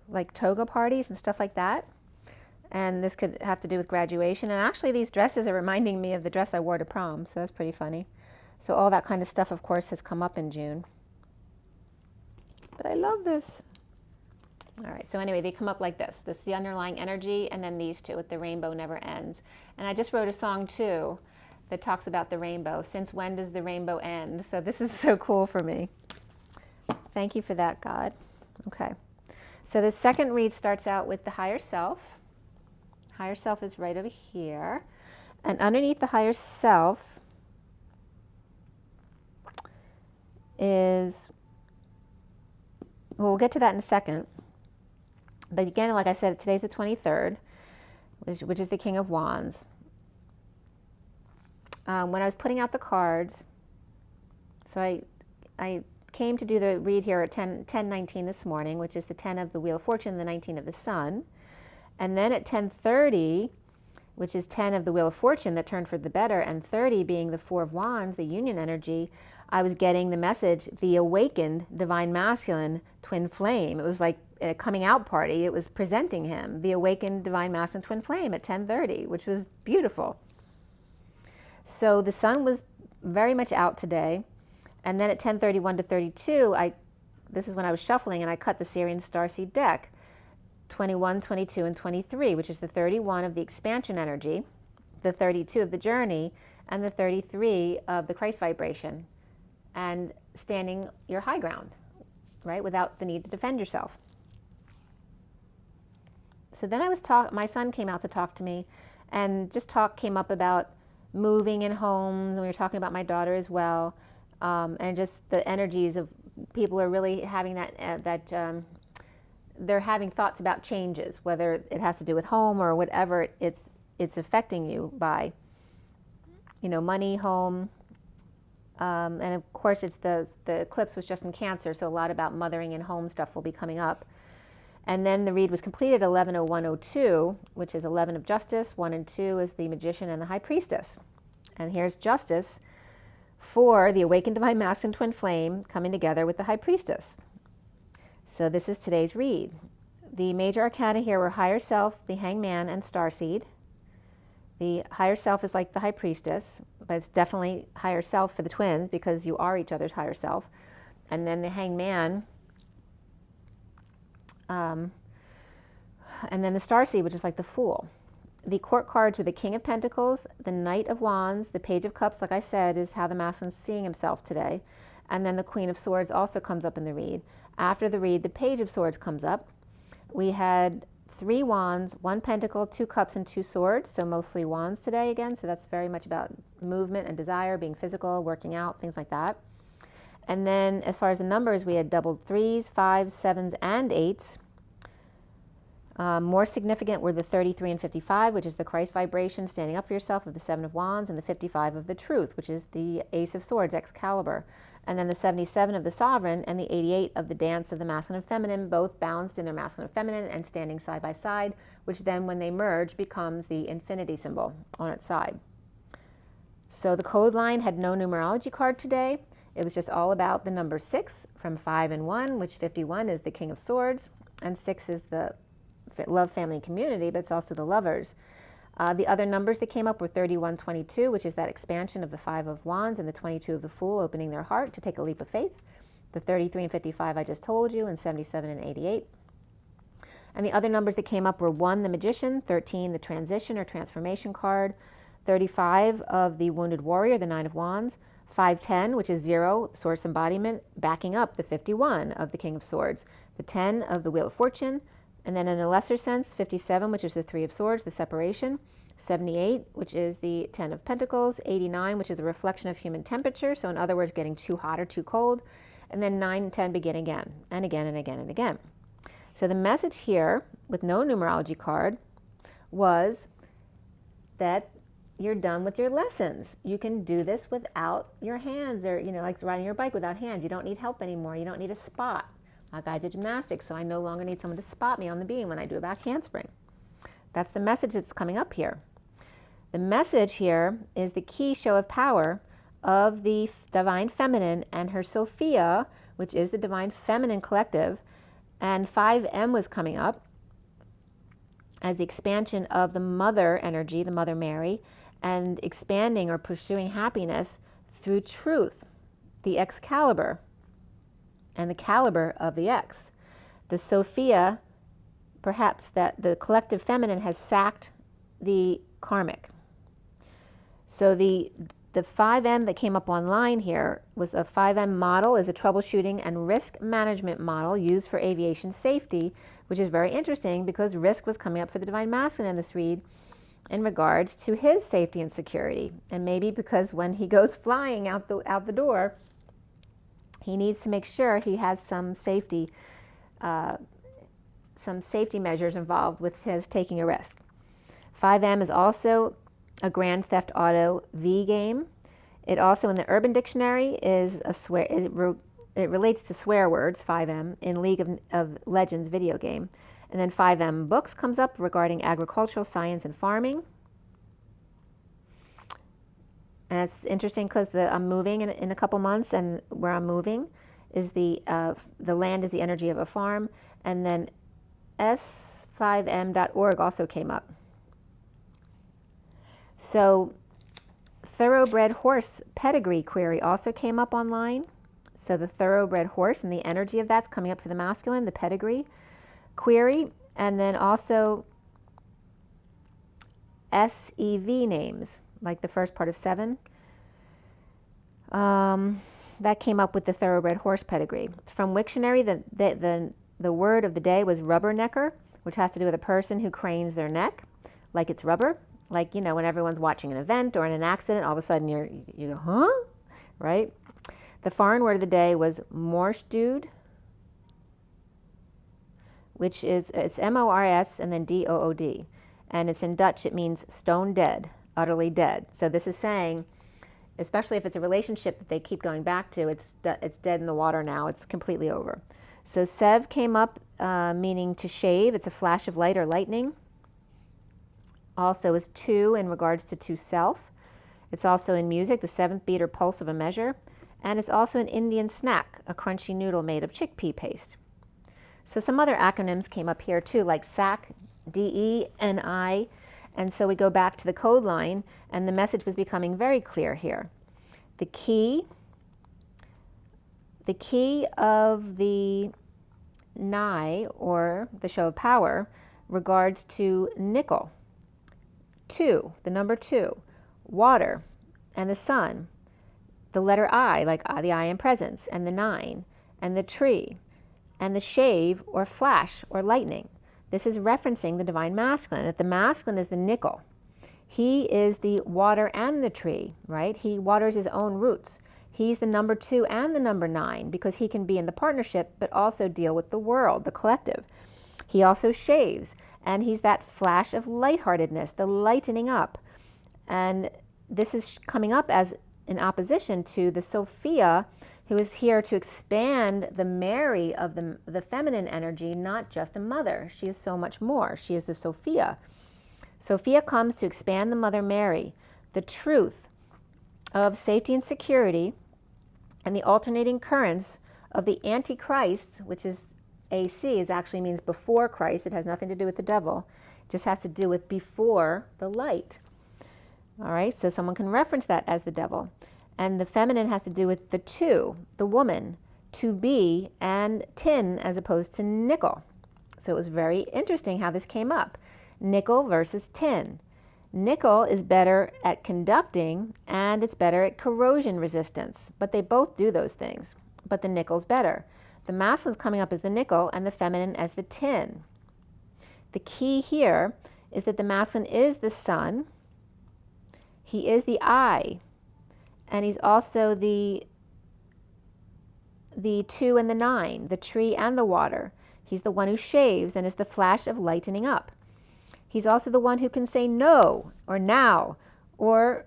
like toga parties and stuff like that. And this could have to do with graduation. And actually these dresses are reminding me of the dress I wore to prom, so that's pretty funny. So all that kind of stuff, of course, has come up in June. But I love this. All right, so anyway, they come up like this. This is the underlying energy, and then these two with the rainbow never ends. And I just wrote a song too that talks about the rainbow. Since when does the rainbow end? So this is so cool for me. Thank you for that, God. Okay. So the second read starts out with the higher self. Higher self is right over here. And underneath the higher self is, well, we'll get to that in a second. But again, like I said, today's the 23rd, which is the King of Wands. When I was putting out the cards, so I came to do the read here at 10:19 this morning, which is the 10 of the Wheel of Fortune, the 19 of the Sun. And then at 10:30, which is 10 of the Wheel of Fortune that turned for the better, and 30 being the 4 of Wands, the union energy, I was getting the message, the awakened divine masculine twin flame. It was like a coming out party. It was presenting him, the awakened divine masculine twin flame at 10:30, which was beautiful. So the sun was very much out today. And then at 10:31 to 32, this is when I was shuffling, and I cut the SIRIAN Starseed deck, 21, 22, and 23, which is the 31 of the expansion energy, the 32 of the journey, and the 33 of the Christ vibration, and standing your high ground, right, without the need to defend yourself. So then my son came out to talk to me, and just talk came up about moving in homes, and we were talking about my daughter as well, and just the energies of people are really having they're having thoughts about changes, whether it has to do with home or whatever it's affecting you by, money, home, and of course it's the eclipse was just in Cancer, so a lot about mothering and home stuff will be coming up. And then the read was completed 11:01:02, which is 11 of Justice, 1 and 2 is the Magician and the High Priestess. And here's Justice for the awakened divine masculine twin flame coming together with the High Priestess. So this is today's read. The major arcana here were Higher Self, the Hangman, and Starseed. The Higher Self is like the High Priestess, but it's definitely Higher Self for the twins because you are each other's Higher Self. And then the Hangman, and then the Starseed, which is like the Fool. The court cards were the King of Pentacles, the Knight of Wands, the Page of Cups, like I said, is how the masculine's seeing himself today. And then the Queen of Swords also comes up in the read. After the read, the Page of Swords comes up. We had 3 wands, 1 pentacle, 2 cups, and 2 swords, so mostly wands today again, so that's very much about movement and desire, being physical, working out, things like that. And then as far as the numbers, we had doubled 3s, 5s, 7s, and 8s. More significant were the 33 and 55, which is the Christ vibration, standing up for yourself, of the 7 of Wands, and the 55 of the Truth, which is the Ace of Swords, Excalibur. And then the 77 of the Sovereign and the 88 of the Dance of the Masculine and Feminine, both balanced in their masculine and feminine and standing side by side, which then when they merge becomes the infinity symbol on its side. So the code line had no numerology card today. It was just all about the number 6 from 5 and 1, which 51 is the King of Swords, and 6 is the love, family, and community, but it's also the lovers. The other numbers that came up were 31, 22, which is that expansion of the 5 of Wands, and the 22 of the Fool, opening their heart to take a leap of faith. The 33 and 55 I just told you, and 77 and 88. And the other numbers that came up were 1, the Magician, 13, the Transition or Transformation card, 35 of the Wounded Warrior, the 9 of Wands, 510, which is 0, Source Embodiment, backing up the 51 of the King of Swords, the 10 of the Wheel of Fortune, And then in a lesser sense, 57, which is the Three of Swords, the separation. 78, which is the 10 of Pentacles. 89, which is a reflection of human temperature. So in other words, getting too hot or too cold. And then 9 and 10 begin again and again and again and again. So the message here, with no numerology card, was that you're done with your lessons. You can do this without your hands, or, like riding your bike without hands. You don't need help anymore. You don't need a spot. Like I did gymnastics, so I no longer need someone to spot me on the beam when I do a back handspring. That's the message that's coming up here. The message here is the key show of power of the Divine Feminine and her Sophia, which is the Divine Feminine Collective. And 5M was coming up as the expansion of the Mother energy, the Mother Mary, and expanding or pursuing happiness through truth, the Excalibur, and the caliber of the X. The Sophia, perhaps that the collective feminine has sacked the karmic. So the 5M that came up online here was a 5M model, is a troubleshooting and risk management model used for aviation safety, which is very interesting because risk was coming up for the Divine Masculine in this read in regards to his safety and security. And maybe because when he goes flying out the door, he needs to make sure he has some safety measures involved with his taking a risk. 5M is also a Grand Theft Auto V game. It also in the Urban Dictionary is a swear. It relates to swear words, 5M, in League of Legends video game. And then 5M books comes up regarding agricultural science and farming. And it's interesting because I'm moving in a couple months, and where I'm moving is the land is the energy of a farm. And then s5m.org also came up. So thoroughbred horse pedigree query also came up online. So the thoroughbred horse and the energy of that's coming up for the masculine, the pedigree query. And then also SEV names, like the first part of 7. That came up with the thoroughbred horse pedigree. From Wiktionary, the word of the day was rubbernecker, which has to do with a person who cranes their neck like it's rubber. Like, when everyone's watching an event or in an accident, all of a sudden you go, huh? Right? The foreign word of the day was morsdood, which is, it's M-O-R-S and then D-O-O-D. And it's in Dutch, it means stone dead, utterly dead. So this is saying, especially if it's a relationship that they keep going back to, it's dead in the water now. It's completely over. So Sev came up meaning to shave. It's a flash of light or lightning. Also is 2 in regards to self. It's also in music, the 7th beat or pulse of a measure. And it's also an Indian snack, a crunchy noodle made of chickpea paste. So some other acronyms came up here too, like SAC, D-E-N-I. And so we go back to the code line, and the message was becoming very clear here. The key of the Nye, or the show of power, regards to nickel. 2, the number 2, water, and the sun, the letter I, like the I in presence, and the 9, and the tree, and the shave or flash or lightning. This is referencing the Divine Masculine, that the masculine is the nickel. He is the water and the tree, right? He waters his own roots. He's the number 2 and the number 9 because he can be in the partnership but also deal with the world, the collective. He also shaves, and he's that flash of lightheartedness, the lightening up. And this is coming up as in opposition to the Sophia, who is here to expand the Mary of the feminine energy, not just a mother. She is so much more. She is the Sophia. Sophia comes to expand the Mother Mary, the truth of safety and security, and the alternating currents of the Antichrist, which is AC, is actually means before Christ. It has nothing to do with the devil. It just has to do with before the light. All right, so someone can reference that as the devil. And the feminine has to do with the 2, the woman, to be, and tin as opposed to nickel. So it was very interesting how this came up. Nickel versus tin. Nickel is better at conducting and it's better at corrosion resistance, but they both do those things, but the nickel's better. The masculine's coming up as the nickel and the feminine as the tin. The key here is that the masculine is the sun. He is the eye. And he's also the 2 and the 9, the tree and the water. He's the one who shaves and is the flash of lightening up. He's also the one who can say no, or now, or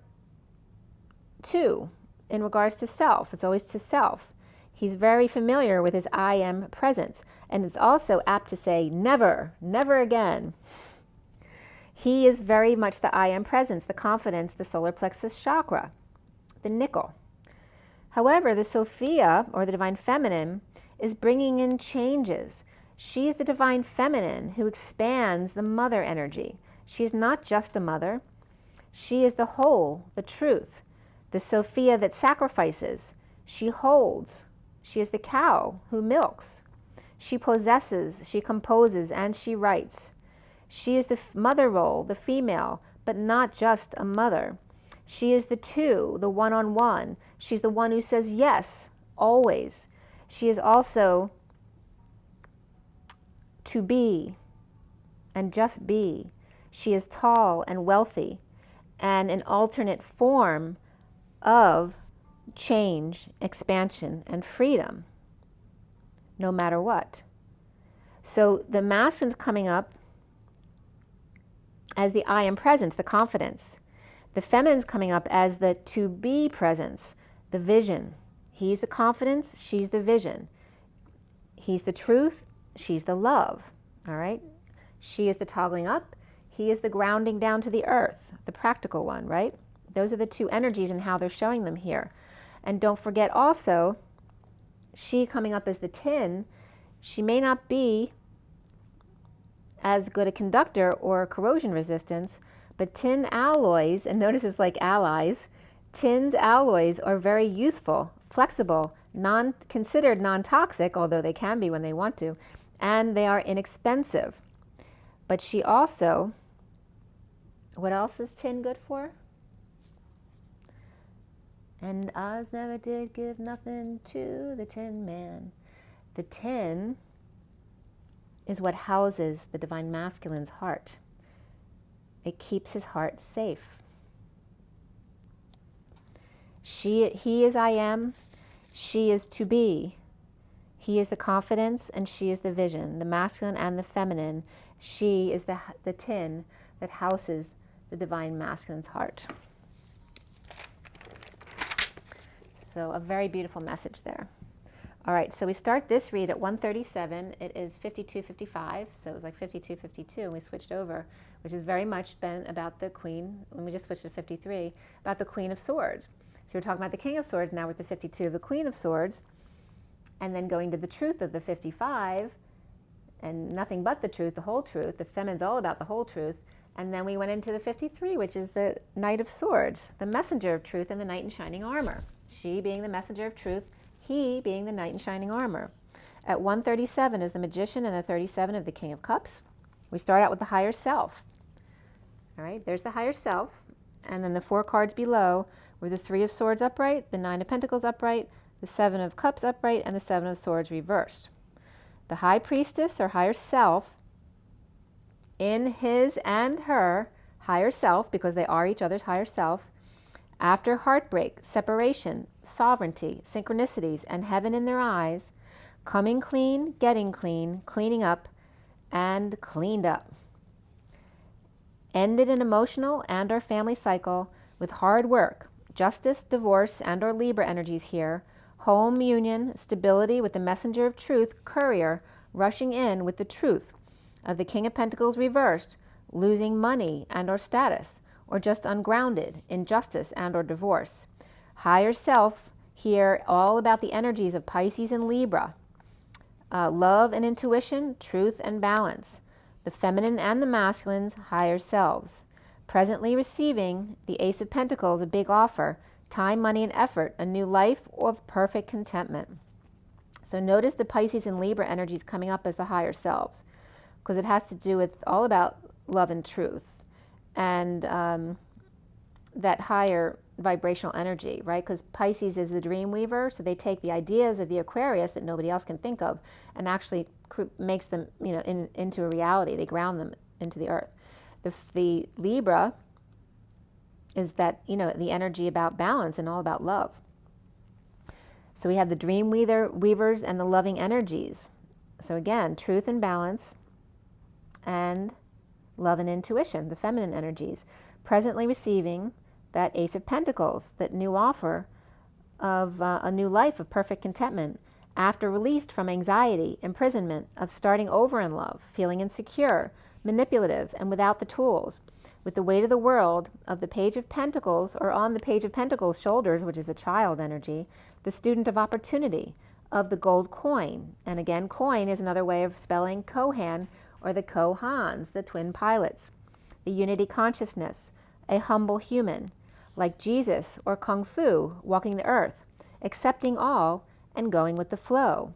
to, in regards to self. It's always to self. He's very familiar with his I am presence. And it's also apt to say never, never again. He is very much the I am presence, the confidence, the solar plexus chakra, the nickel. However, the Sophia, or the divine feminine, is bringing in changes. She is the divine feminine who expands the mother energy. She is not just a mother. She is the whole, the truth, the Sophia that sacrifices. She holds. She is the cow who milks. She possesses, she composes, and she writes. She is the mother role, the female, but not just a mother. She is the 2, the one-on-one. She's the one who says yes, always. She is also to be and just be. She is tall and wealthy and an alternate form of change, expansion, and freedom, no matter what. So the masculine's coming up as the I am presence, the confidence. The feminine's coming up as the to be presence, the vision. He's the confidence, she's the vision. He's the truth, she's the love, all right? She is the toggling up, he is the grounding down to the earth, the practical one, right? Those are the 2 energies and how they're showing them here. And don't forget also, she coming up as the tin, she may not be as good a conductor or corrosion resistance, but tin alloys, and notice it's like allies, tin's alloys are very useful, flexible, considered non-toxic, although they can be when they want to, and they are inexpensive. But she also, what else is tin good for? And Oz never did give nothing to the Tin Man. The tin is what houses the divine masculine's heart. It keeps his heart safe. He is I am, she is to be. He is the confidence and she is the vision, the masculine and the feminine. She is the tin that houses the divine masculine's heart. So a very beautiful message there. All right, so we start this read at 137. It is 52:55, so it was like 52:52, and we switched over, which has very much been about the Queen. Let me just switch to 53, about the Queen of Swords. So we're talking about the King of Swords, now we're at the 52 of the Queen of Swords, and then going to the truth of the 55, and nothing but the truth, the whole truth. The feminine's all about the whole truth. And then we went into the 53, which is the Knight of Swords, the messenger of truth and the knight in shining armor. She being the messenger of truth, he being the knight in shining armor. At 137 is the Magician and the 37 of the King of Cups. We start out with the higher self. All right, there's the higher self. And then the 4 cards below were the 3 of Swords upright, the 9 of Pentacles upright, the 7 of Cups upright, and the 7 of Swords reversed. The High Priestess, or higher self, in his and her higher self, because they are each other's higher self, after heartbreak, separation, sovereignty, synchronicities, and heaven in their eyes, coming clean, getting clean, cleaning up, and cleaned up. Ended an emotional and or family cycle with hard work, justice, divorce, and or Libra energies here, home union, stability with the messenger of truth, courier, rushing in with the truth of the King of Pentacles reversed, losing money and or status, or just ungrounded, injustice and or divorce. Higher self here, all about the energies of Pisces and Libra. Love and intuition, truth and balance. The feminine and the masculine's higher selves. Presently receiving the Ace of Pentacles, a big offer, time, money, and effort, a new life of perfect contentment. So notice the Pisces and Libra energies coming up as the higher selves, because it has to do with all about love and truth and that higher vibrational energy, right? Because Pisces is the dream weaver, so they take the ideas of the Aquarius that nobody else can think of and actually makes them, into a reality. They ground them into the earth. The Libra is that, the energy about balance and all about love. So we have the dream weavers and the loving energies. So again, truth and balance and love and intuition, the feminine energies, presently receiving that Ace of Pentacles, that new offer of a new life of perfect contentment after released from anxiety, imprisonment, of starting over in love, feeling insecure, manipulative, and without the tools, with the weight of the world of the Page of Pentacles, or on the Page of Pentacles' shoulders, which is a child energy, the student of opportunity, of the gold coin. And again, coin is another way of spelling Kohan, or the Kohans, the twin pilots. The unity consciousness, a humble human, like Jesus or Kung Fu, walking the earth, accepting all and going with the flow.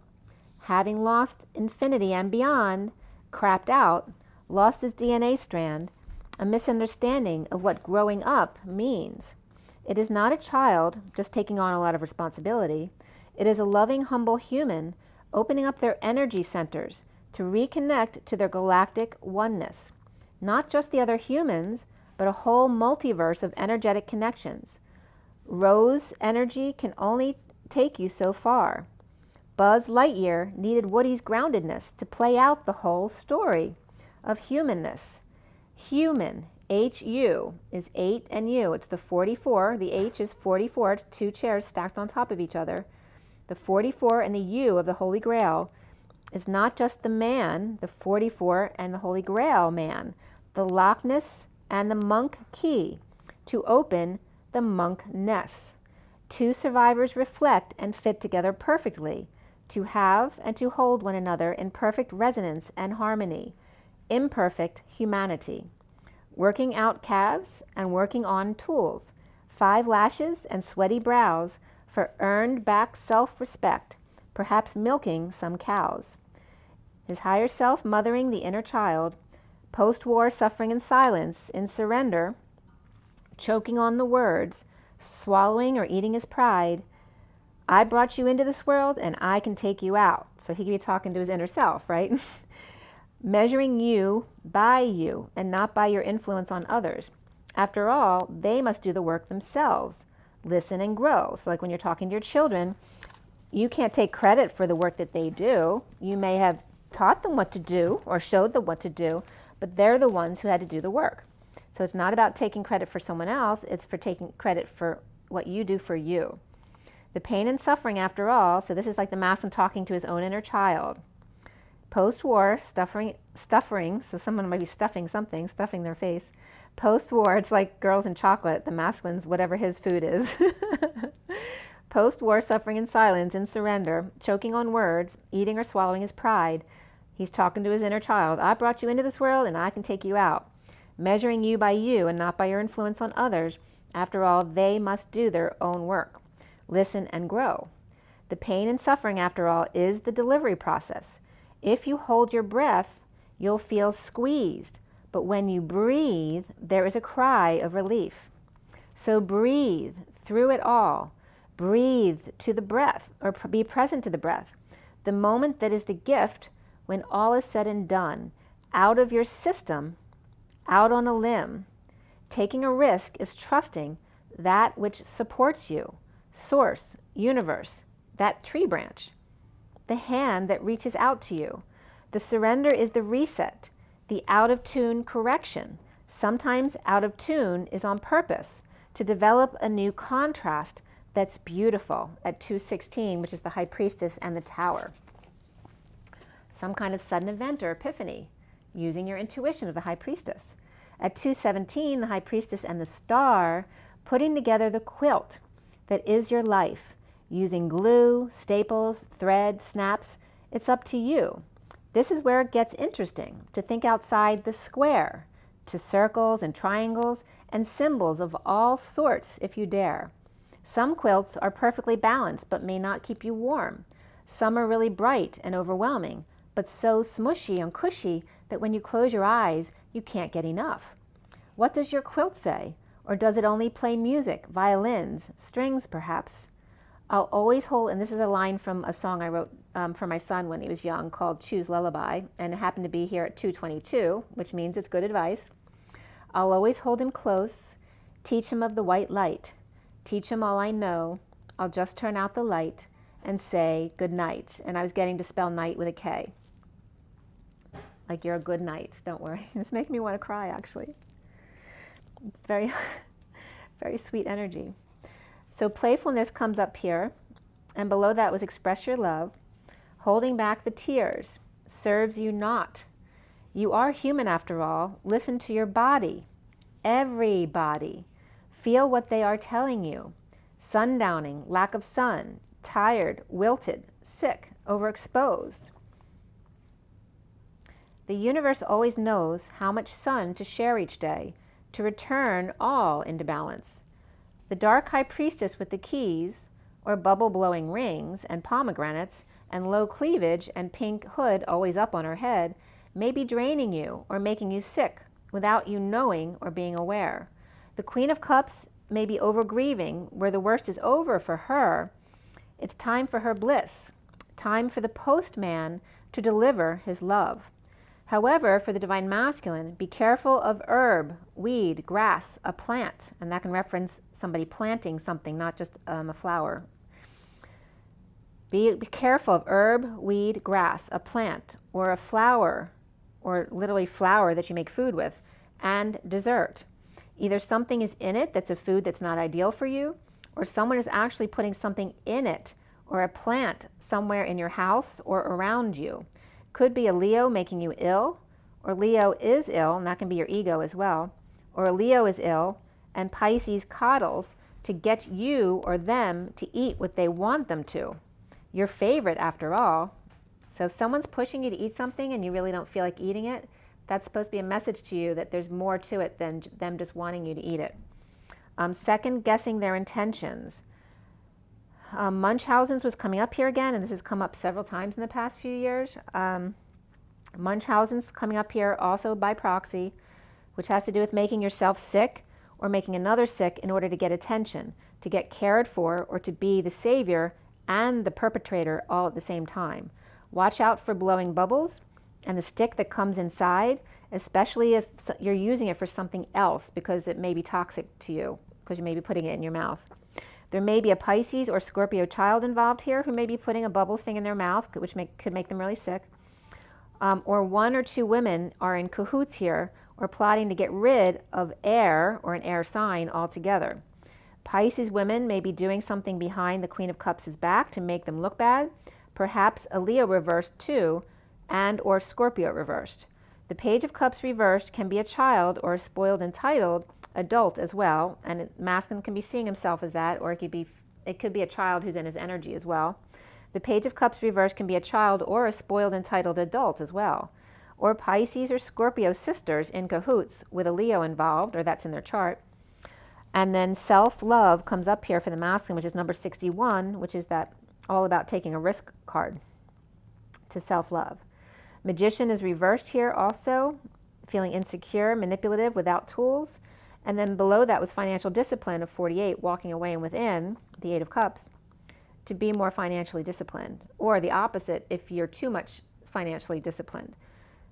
Having lost infinity and beyond, crapped out, lost his DNA strand, a misunderstanding of what growing up means. It is not a child just taking on a lot of responsibility. It is a loving, humble human opening up their energy centers to reconnect to their galactic oneness. Not just the other humans, but a whole multiverse of energetic connections. Rose energy can only take you so far. Buzz Lightyear needed Woody's groundedness to play out the whole story of humanness. Human, H-U, is 8 and U. It's the 44. The H is 44. It's 2 chairs stacked on top of each other. The 44 and the U of the Holy Grail is not just the man, the 44 and the Holy Grail man, the Loch Ness and the monk key to open the monk-ness. 2 survivors reflect and fit together perfectly, to have and to hold one another in perfect resonance and harmony. Imperfect humanity. Working out calves and working on tools. 5 lashes and sweaty brows for earned back self-respect, perhaps milking some cows. His higher self mothering the inner child. Post-war suffering in silence, in surrender, choking on the words, swallowing or eating his pride. I brought you into this world and I can take you out. So he could be talking to his inner self, right? Measuring you by you and not by your influence on others. After all, they must do the work themselves. Listen and grow. So like when you're talking to your children, you can't take credit for the work that they do. You may have taught them what to do or showed them what to do, but they're the ones who had to do the work. So it's not about taking credit for someone else, it's for taking credit for what you do for you. The pain and suffering, after all, so this is like the Masson talking to his own inner child. Post-war, stuffing, so someone might be stuffing something, stuffing their face. Post-war, it's like girls in chocolate, the masculine's whatever his food is. Post-war, suffering in silence, in surrender, choking on words, eating or swallowing his pride. He's talking to his inner child. I brought you into this world and I can take you out. Measuring you by you and not by your influence on others. After all, they must do their own work. Listen and grow. The pain and suffering, after all, is the delivery process. If you hold your breath, you'll feel squeezed. But when you breathe, there is a cry of relief. So breathe through it all. Breathe to the breath, or be present to the breath. The moment that is the gift when all is said and done, out of your system, out on a limb. Taking a risk is trusting that which supports you, source, universe, that tree branch, the hand that reaches out to you. The surrender is the reset, the out of tune correction. Sometimes out of tune is on purpose to develop a new contrast that's beautiful at 216, which is the High Priestess and the Tower. Some kind of sudden event or epiphany, using your intuition of the High Priestess. At 217, the High Priestess and the Star, putting together the quilt that is your life, using glue, staples, thread, snaps. It's up to you. This is where it gets interesting, to think outside the square, to circles and triangles and symbols of all sorts if you dare. Some quilts are perfectly balanced but may not keep you warm. Some are really bright and overwhelming, but so smushy and cushy that when you close your eyes, you can't get enough. What does your quilt say? Or does it only play music, violins, strings perhaps? I'll always hold, and this is a line from a song I wrote for my son when he was young called Choose Lullaby, and it happened to be here at 2:22, which means it's good advice. I'll always hold him close, teach him of the white light, teach him all I know. I'll just turn out the light and say good night. And I was getting to spell night with a K. Like you're a good night, don't worry. It's making me want to cry, actually. It's very, very sweet energy. So playfulness comes up here, and below that was express your love. Holding back the tears serves you not. You are human after all. Listen to your body, everybody. Feel what they are telling you. Sundowning, lack of sun, tired, wilted, sick, overexposed. The universe always knows how much sun to share each day to return all into balance. The dark high priestess with the keys, or bubble-blowing rings and pomegranates and low cleavage and pink hood always up on her head, may be draining you or making you sick without you knowing or being aware. The Queen of Cups may be over-grieving where the worst is over for her. It's time for her bliss, time for the postman to deliver his love. However, for the Divine Masculine, be careful of herb, weed, grass, a plant, and that can reference somebody planting something, not just a flower. Be careful of herb, weed, grass, a plant, or a flower, or literally flour that you make food with, and dessert. Either something is in it that's a food that's not ideal for you, or someone is actually putting something in it, or a plant somewhere in your house or around you. Could be a Leo making you ill, or Leo is ill, and that can be your ego as well, or a Leo is ill, and Pisces coddles to get you or them to eat what they want them to. Your favorite after all. So if someone's pushing you to eat something and you really don't feel like eating it, that's supposed to be a message to you that there's more to it than them just wanting you to eat it. Second guessing their intentions. Munchausen's was coming up here again, and this has come up several times in the past few years. Munchausen's coming up here also by proxy, which has to do with making yourself sick or making another sick in order to get attention, to get cared for, or to be the savior and the perpetrator all at the same time. Watch out for blowing bubbles and the stick that comes inside, especially if you're using it for something else because it may be toxic to you, because you may be putting it in your mouth. There may be a Pisces or Scorpio child involved here who may be putting a bubbles thing in their mouth, which could make them really sick. Or one or two women are in cahoots here or plotting to get rid of air or an air sign altogether. Pisces women may be doing something behind the Queen of Cups' back to make them look bad, perhaps a Leo reversed too, and or Scorpio reversed. The Page of Cups reversed can be a child or a spoiled entitled adult as well, and masculine can be seeing himself as that, or it could be a child who's in his energy as well. The Page of Cups reversed can be a child or a spoiled entitled adult as well, or Pisces or Scorpio sisters in cahoots with a Leo involved, or that's in their chart. And then self-love comes up here for the masculine, which is number 61, which is that all about taking a risk card to self-love. Magician is reversed here also, feeling insecure, manipulative, without tools. And then below that was financial discipline of 48, walking away and within, the 8 of Cups, to be more financially disciplined. Or the opposite, if you're too much financially disciplined.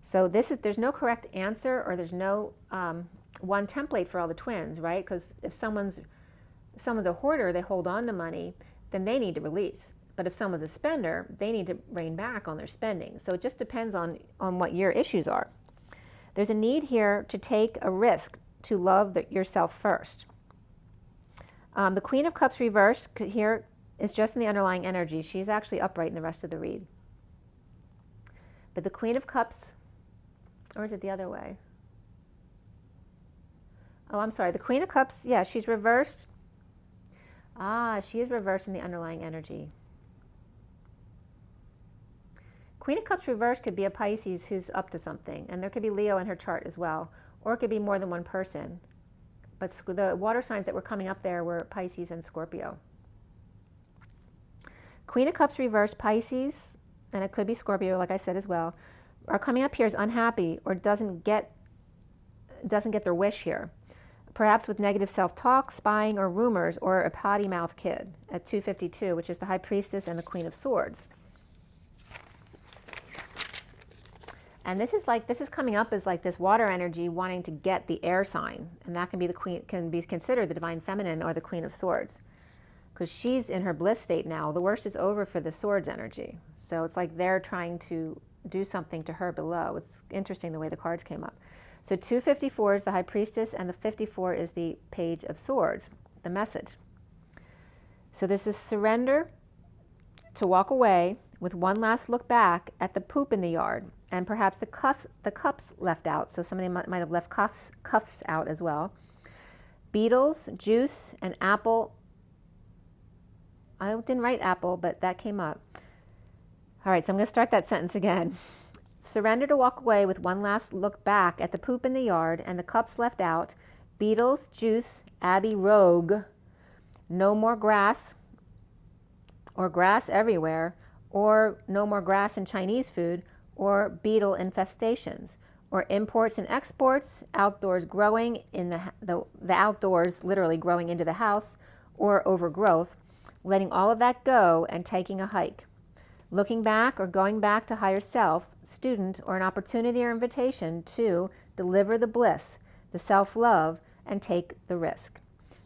So there's no correct answer, or there's no one template for all the twins, right? Because if someone's a hoarder, they hold on to money, then they need to release. But if someone's a spender, they need to rein back on their spending. So it just depends on what your issues are. There's a need here to take a risk to love yourself first. The Queen of Cups reversed here is just in the underlying energy. She's actually upright in the rest of the read. But the Queen of Cups, or is it the other way? Oh, I'm sorry. The Queen of Cups, yeah, she's reversed. She is reversed in the underlying energy. Queen of Cups reversed could be a Pisces who's up to something, and there could be Leo in her chart as well, or it could be more than one person. But the water signs that were coming up there were Pisces and Scorpio. Queen of Cups reversed, Pisces, and it could be Scorpio, like I said as well, are coming up here as unhappy or doesn't get their wish here. perhaps with negative self-talk, spying, or rumors, or a potty mouth kid at 252, which is the High Priestess and the Queen of Swords. And this is coming up as like this water energy wanting to get the air sign, and that can be the queen, can be considered the divine feminine or the Queen of Swords, because she's in her bliss state now. The worst is over for the swords energy. So it's like they're trying to do something to her below. It's interesting the way the cards came up. So 254 is the High Priestess, and the 54 is the Page of Swords, the message. So this is surrender, to walk away with one last look back at the poop in the yard, and perhaps the cups left out. So somebody might have left cuffs out as well. Beetles, juice, and apple. I didn't write apple, but that came up. All right, so I'm going to start that sentence again. Surrender to walk away with one last look back at the poop in the yard and the cups left out. Beetles, juice, Abbey Rogue. No more grass, or grass everywhere, or no more grass in Chinese food, or beetle infestations, or imports and exports, outdoors growing in the outdoors literally growing into the house, or overgrowth, letting all of that go and taking a hike. Looking back or going back to higher self, student, or an opportunity or invitation to deliver the bliss, the self-love, and take the risk.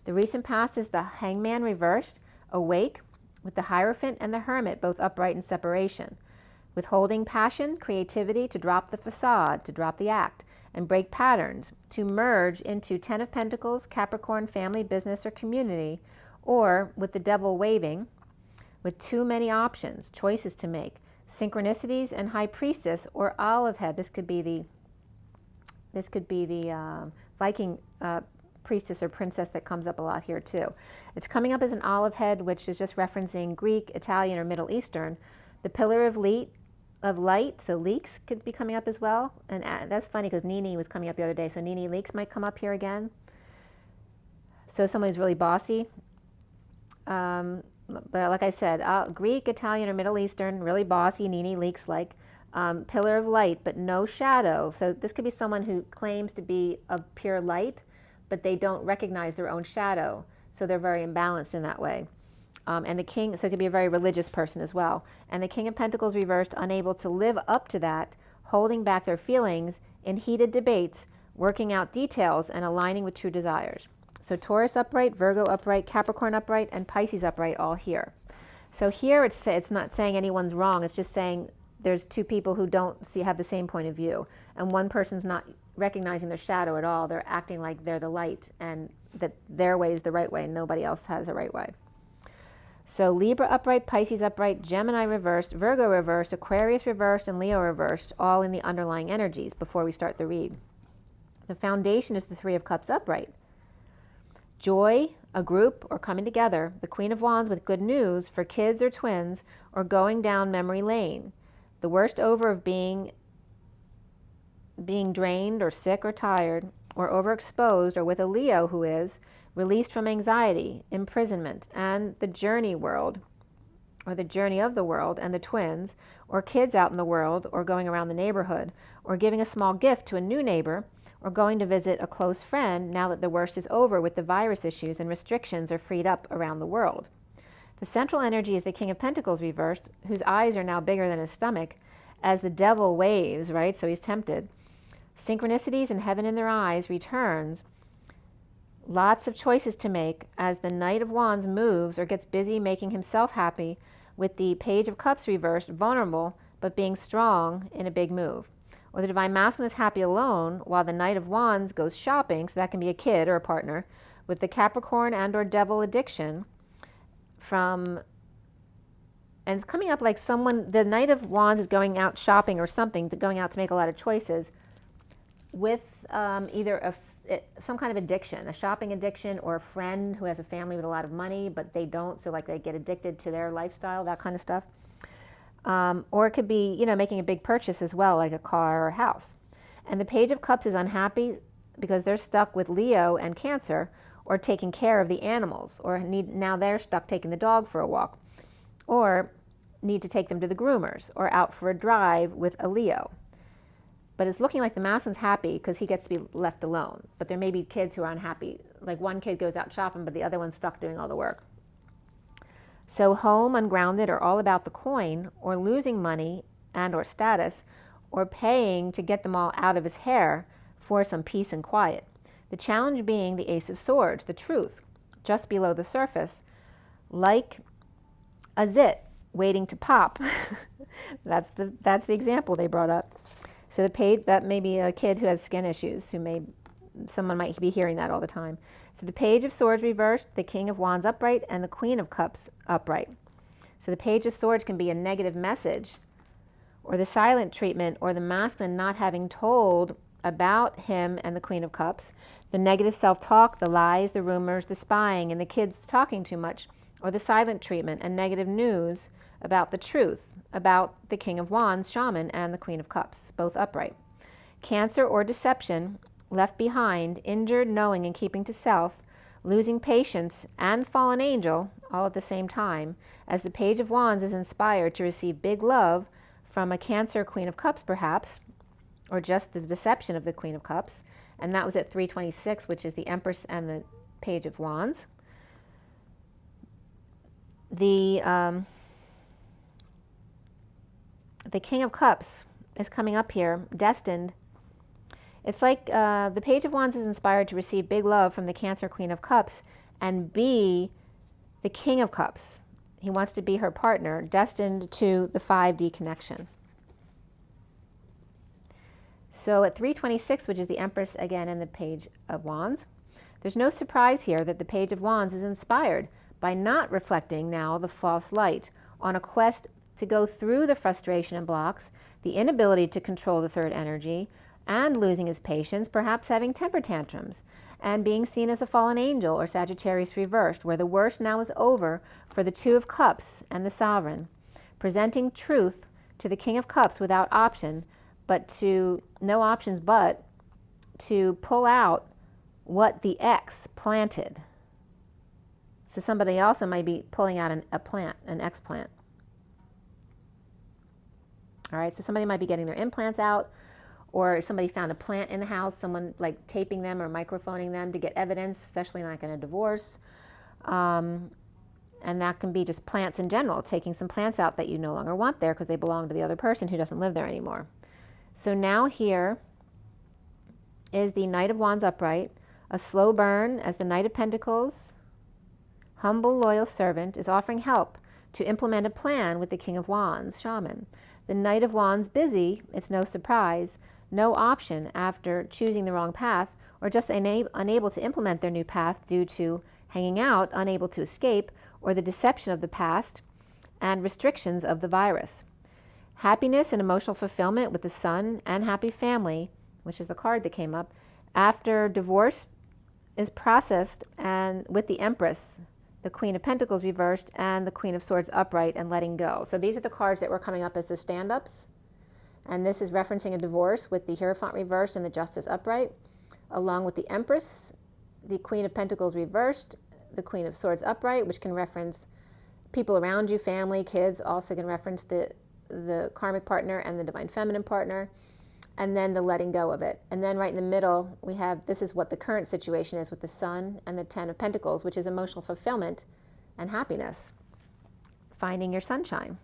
The recent past is the Hangman reversed, awake, with the Hierophant and the Hermit both upright in separation. Withholding passion, creativity, to drop the facade, to drop the act, and break patterns, to merge into Ten of Pentacles, Capricorn, family, business, or community, or with the Devil waving, with too many options, choices to make, synchronicities, and High Priestess or Olive Head. This could be the Viking priestess or princess that comes up a lot here too. It's coming up as an olive head, which is just referencing Greek, Italian, or Middle Eastern. The Pillar of light, so leeks could be coming up as well. And that's funny because Nini was coming up the other day, so Nini Leaks might come up here again. So someone who's really bossy. But like I said, Greek, Italian, or Middle Eastern, really bossy, Nini Leaks like. Pillar of light, but no shadow. So this could be someone who claims to be of pure light, but they don't recognize their own shadow. So they're very imbalanced in that way. And the King, so it could be a very religious person as well. And the King of Pentacles reversed, unable to live up to that, holding back their feelings in heated debates, working out details, and aligning with true desires. So Taurus upright, Virgo upright, Capricorn upright, and Pisces upright all here. So here it's not saying anyone's wrong. It's just saying there's two people who don't have the same point of view. And one person's not recognizing their shadow at all. They're acting like they're the light and that their way is the right way and nobody else has a right way. So Libra upright, Pisces upright, Gemini reversed, Virgo reversed, Aquarius reversed, and Leo reversed, all in the underlying energies before we start the read. The foundation is the Three of Cups upright. Joy, a group, or coming together, the Queen of Wands with good news for kids or twins, or going down memory lane. The worst over of being drained or sick or tired or overexposed, or with a Leo who is released from anxiety, imprisonment, and the journey world, or the journey of the world, and the twins, or kids out in the world, or going around the neighborhood, or giving a small gift to a new neighbor, or going to visit a close friend now that the worst is over with the virus issues and restrictions are freed up around the world. The central energy is the King of Pentacles reversed, whose eyes are now bigger than his stomach, as the Devil waves, right? So he's tempted. Synchronicities and heaven in their eyes returns. Lots of choices to make as the Knight of Wands moves or gets busy making himself happy, with the Page of Cups reversed, vulnerable, but being strong in a big move. Or the Divine Masculine is happy alone, while the Knight of Wands goes shopping, so that can be a kid or a partner, with the Capricorn and or Devil addiction and it's coming up like the Knight of Wands is going out shopping or something, going out to make a lot of choices with either some kind of addiction, a shopping addiction, or a friend who has a family with a lot of money, but they don't, so like they get addicted to their lifestyle, that kind of stuff. Or it could be, making a big purchase as well, like a car or a house. And the Page of Cups is unhappy because they're stuck with Leo and Cancer, or taking care of the animals, or now they're stuck taking the dog for a walk, or need to take them to the groomers, or out for a drive with a Leo. but it's looking like the masculine's happy because he gets to be left alone. But there may be kids who are unhappy. Like one kid goes out shopping, but the other one's stuck doing all the work. So home, ungrounded, are all about the coin, or losing money and or status, or paying to get them all out of his hair for some peace and quiet. The challenge being the Ace of Swords, the truth, just below the surface, like a zit waiting to pop. That's the example they brought up. So the page, that may be a kid who has skin issues, someone might be hearing that all the time. So the Page of Swords reversed, the King of Wands upright, and the Queen of Cups upright. So the Page of Swords can be a negative message, or the silent treatment, or the masculine not having told about him and the Queen of Cups, the negative self-talk, the lies, the rumors, the spying, and the kids talking too much, or the silent treatment and negative news about the truth, about the King of Wands, Shaman, and the Queen of Cups, both upright. Cancer or deception, left behind, injured, knowing, and keeping to self, losing patience, and fallen angel, all at the same time, as the Page of Wands is inspired to receive big love from a Cancer Queen of Cups, perhaps, or just the deception of the Queen of Cups, and that was at 326, which is the Empress and the Page of Wands. The King of Cups is coming up here, destined. It's like the Page of Wands is inspired to receive big love from the Cancer Queen of Cups and be the King of Cups. He wants to be her partner, destined to the 5D connection. So at 326, which is the Empress again and the Page of Wands, there's no surprise here that the Page of Wands is inspired by not reflecting now the false light on a quest to go through the frustration and blocks, the inability to control the third energy, and losing his patience, perhaps having temper tantrums, and being seen as a fallen angel or Sagittarius reversed, where the worst now is over for the Two of Cups and the Sovereign, presenting truth to the King of Cups without option, no options but to pull out what the X planted. So somebody also might be pulling out an X plant. All right, so somebody might be getting their implants out, or somebody found a plant in the house, someone like taping them or microphoning them to get evidence, especially like in a divorce. And that can be just plants in general, taking some plants out that you no longer want there because they belong to the other person who doesn't live there anymore. So now here is the Knight of Wands upright, a slow burn as the Knight of Pentacles, humble, loyal servant, is offering help to implement a plan with the King of Wands, Shaman. The Knight of Wands busy, it's no surprise, no option after choosing the wrong path, or just unable to implement their new path due to hanging out, unable to escape, or the deception of the past and restrictions of the virus. Happiness and emotional fulfillment with the Sun and happy family, which is the card that came up, after divorce is processed, and with the Empress, the Queen of Pentacles reversed, and the Queen of Swords upright and letting go. So these are the cards that were coming up as the stand-ups. And this is referencing a divorce with the Hierophant reversed and the Justice upright, along with the Empress, the Queen of Pentacles reversed, the Queen of Swords upright, which can reference people around you, family, kids, also can reference the karmic partner and the divine feminine partner, and then the letting go of it. And then right in the middle, we have, this is what the current situation is with the Sun and the Ten of Pentacles, which is emotional fulfillment and happiness, finding your sunshine.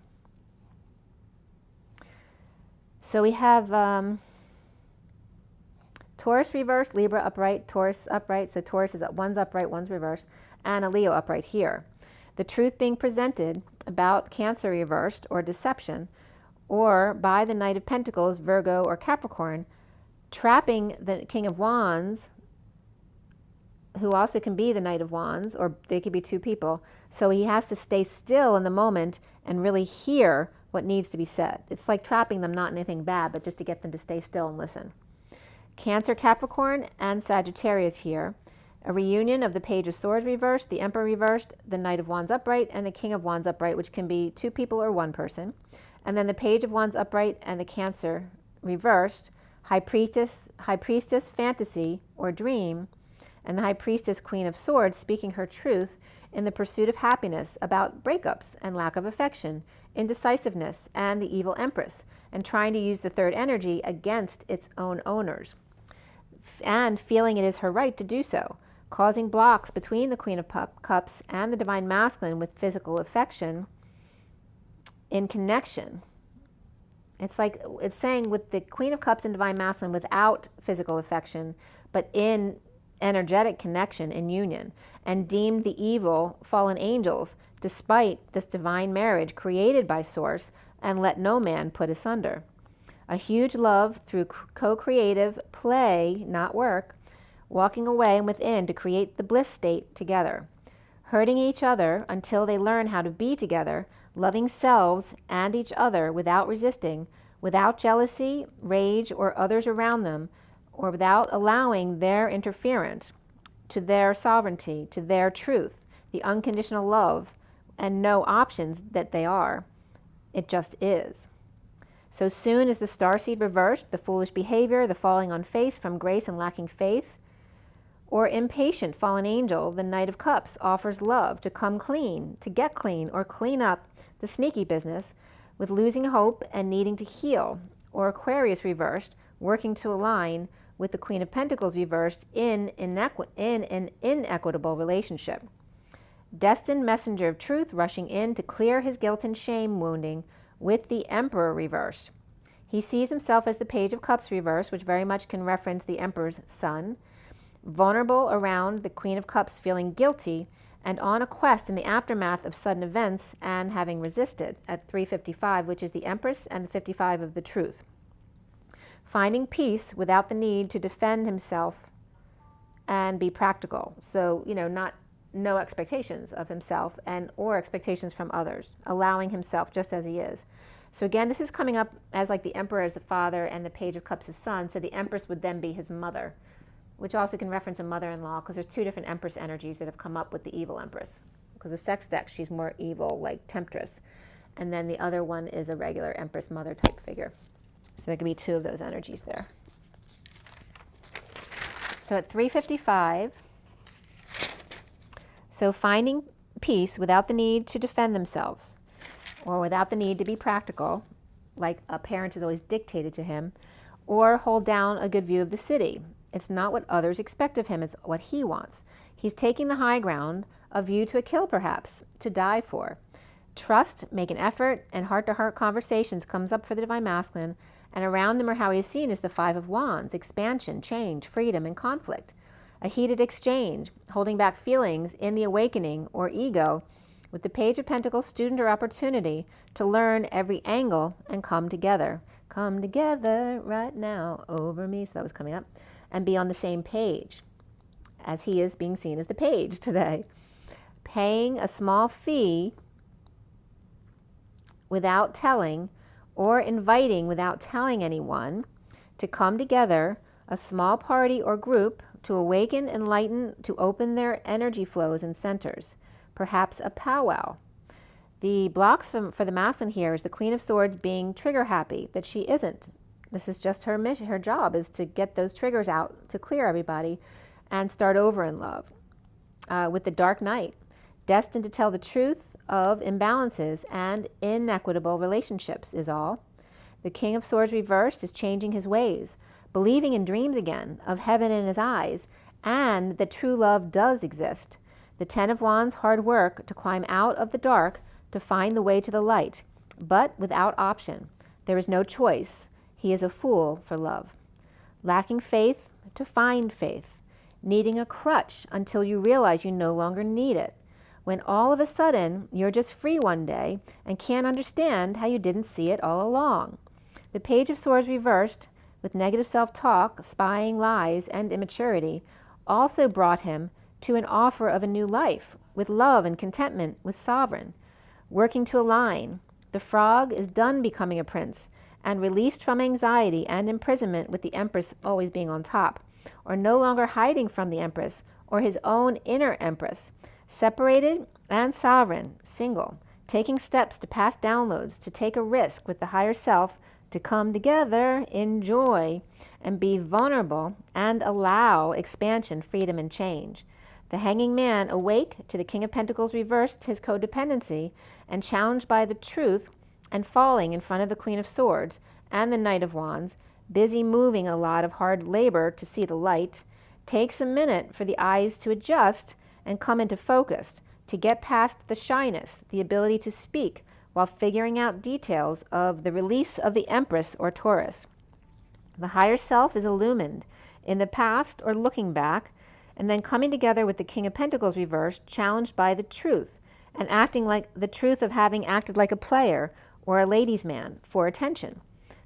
So we have Taurus reversed, Libra upright, Taurus upright. So Taurus is one's upright, one's reversed, and a Leo upright here. The truth being presented about Cancer reversed or deception, or by the Knight of Pentacles, Virgo or Capricorn, trapping the King of Wands, who also can be the Knight of Wands, or they could be two people. So he has to stay still in the moment and really hear what needs to be said. It's like trapping them, not anything bad, but just to get them to stay still and listen. Cancer, Capricorn, and Sagittarius here. A reunion of the Page of Swords reversed, the Emperor reversed, the Knight of Wands upright, and the King of Wands upright, which can be two people or one person. And then the Page of Wands upright and the Cancer reversed, High Priestess, fantasy or dream, and the High Priestess, Queen of Swords, speaking her truth in the pursuit of happiness, about breakups and lack of affection, indecisiveness, and the evil empress, and trying to use the third energy against its own owners, and feeling it is her right to do so, causing blocks between the Queen of Cups and the Divine Masculine with physical affection in connection. It's like it's saying with the Queen of Cups and Divine Masculine without physical affection, but in energetic connection and union, and deemed the evil fallen angels despite this divine marriage created by Source, and let no man put asunder. A huge love through co-creative play, not work, walking away and within to create the bliss state together, hurting each other until they learn how to be together, loving selves and each other without resisting, without jealousy, rage, or others around them, or without allowing their interference to their sovereignty, to their truth, the unconditional love, and no options that they are. It just is. So soon as the starseed reversed, the foolish behavior, the falling on face from grace and lacking faith, or impatient fallen angel, the Knight of Cups, offers love to come clean, to get clean, or clean up the sneaky business with losing hope and needing to heal, or Aquarius reversed, working to align with the Queen of Pentacles reversed in an inequitable relationship. Destined messenger of truth rushing in to clear his guilt and shame wounding with the Emperor reversed. He sees himself as the Page of Cups reversed, which very much can reference the Emperor's son, vulnerable around the Queen of Cups, feeling guilty, and on a quest in the aftermath of sudden events and having resisted at 355, which is the Empress, and the 55 of the Truth. Finding peace without the need to defend himself and be practical. So, no expectations of himself or expectations from others, allowing himself just as he is. So again, this is coming up as like the Emperor as the father and the Page of Cups as son, so the Empress would then be his mother, which also can reference a mother-in-law, because there's two different Empress energies that have come up with the evil Empress. Because the sex deck, she's more evil, like temptress. And then the other one is a regular Empress mother type figure. So there could be two of those energies there. So at 355, so finding peace without the need to defend themselves, or without the need to be practical, like a parent is always dictated to him, or hold down a good view of the city. It's not what others expect of him, it's what he wants. He's taking the high ground, a view to a kill perhaps, to die for. Trust, make an effort, and heart-to-heart conversations comes up for the Divine Masculine, and around him are how he is seen as the Five of Wands, expansion, change, freedom, and conflict. A heated exchange, holding back feelings in the awakening or ego, with the Page of Pentacles, student or opportunity to learn every angle and come together. Come together right now over me. So that was coming up. And be on the same page, as he is being seen as the Page today. Paying a small fee without telling, or inviting without telling anyone to come together, a small party or group, to awaken, enlighten, to open their energy flows and centers, perhaps a powwow. The blocks for the masculine here is the Queen of Swords being trigger happy, that she isn't. This is just her mission. Her job is to get those triggers out, to clear everybody, and start over in love. With the Dark Knight, destined to tell the truth of imbalances and inequitable relationships is all. The King of Swords reversed is changing his ways, believing in dreams again, of heaven in his eyes, and that true love does exist. The Ten of Wands, hard work to climb out of the dark to find the way to the light, but without option. There is no choice. He is a fool for love. Lacking faith to find faith. Needing a crutch until you realize you no longer need it. When all of a sudden you're just free one day and can't understand how you didn't see it all along. The Page of Swords reversed, with negative self-talk, spying, lies, and immaturity, also brought him to an offer of a new life, with love and contentment with Sovereign. Working to align, the frog is done becoming a prince, and released from anxiety and imprisonment with the Empress always being on top, or no longer hiding from the Empress, or his own inner Empress. Separated and sovereign, single, taking steps to pass downloads, to take a risk with the higher self, to come together in joy and be vulnerable and allow expansion, freedom, and change. The Hanging Man, awake to the King of Pentacles reversed his codependency and challenged by the truth and falling in front of the Queen of Swords and the Knight of Wands, busy moving a lot of hard labor to see the light, takes a minute for the eyes to adjust and come into focus, to get past the shyness, the ability to speak while figuring out details of the release of the Empress or Taurus. The higher self is illumined in the past or looking back, and then coming together with the King of Pentacles reversed, challenged by the truth, and acting like the truth of having acted like a player or a ladies' man for attention.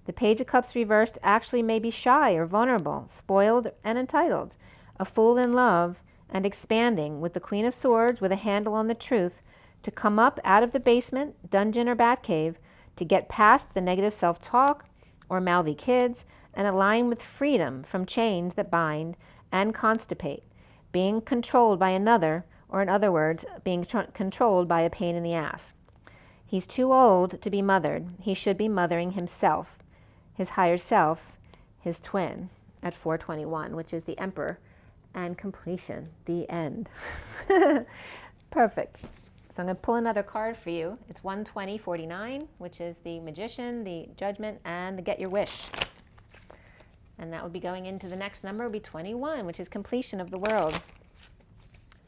The Page of Cups reversed actually may be shy or vulnerable, spoiled and entitled, a fool in love, and expanding with the Queen of Swords with a handle on the truth, to come up out of the basement, dungeon, or Batcave, to get past the negative self-talk or mouthy kids, and align with freedom from chains that bind and constipate, being controlled by another, or in other words, being controlled by a pain in the ass. He's too old to be mothered. He should be mothering himself, his higher self, his twin, at 421, which is the Emperor, and completion, the end. Perfect. So I'm going to pull another card for you. It's 12049, which is the Magician, the Judgment, and the Get Your Wish. And that will be going into the next number, will be 21, which is completion of the world.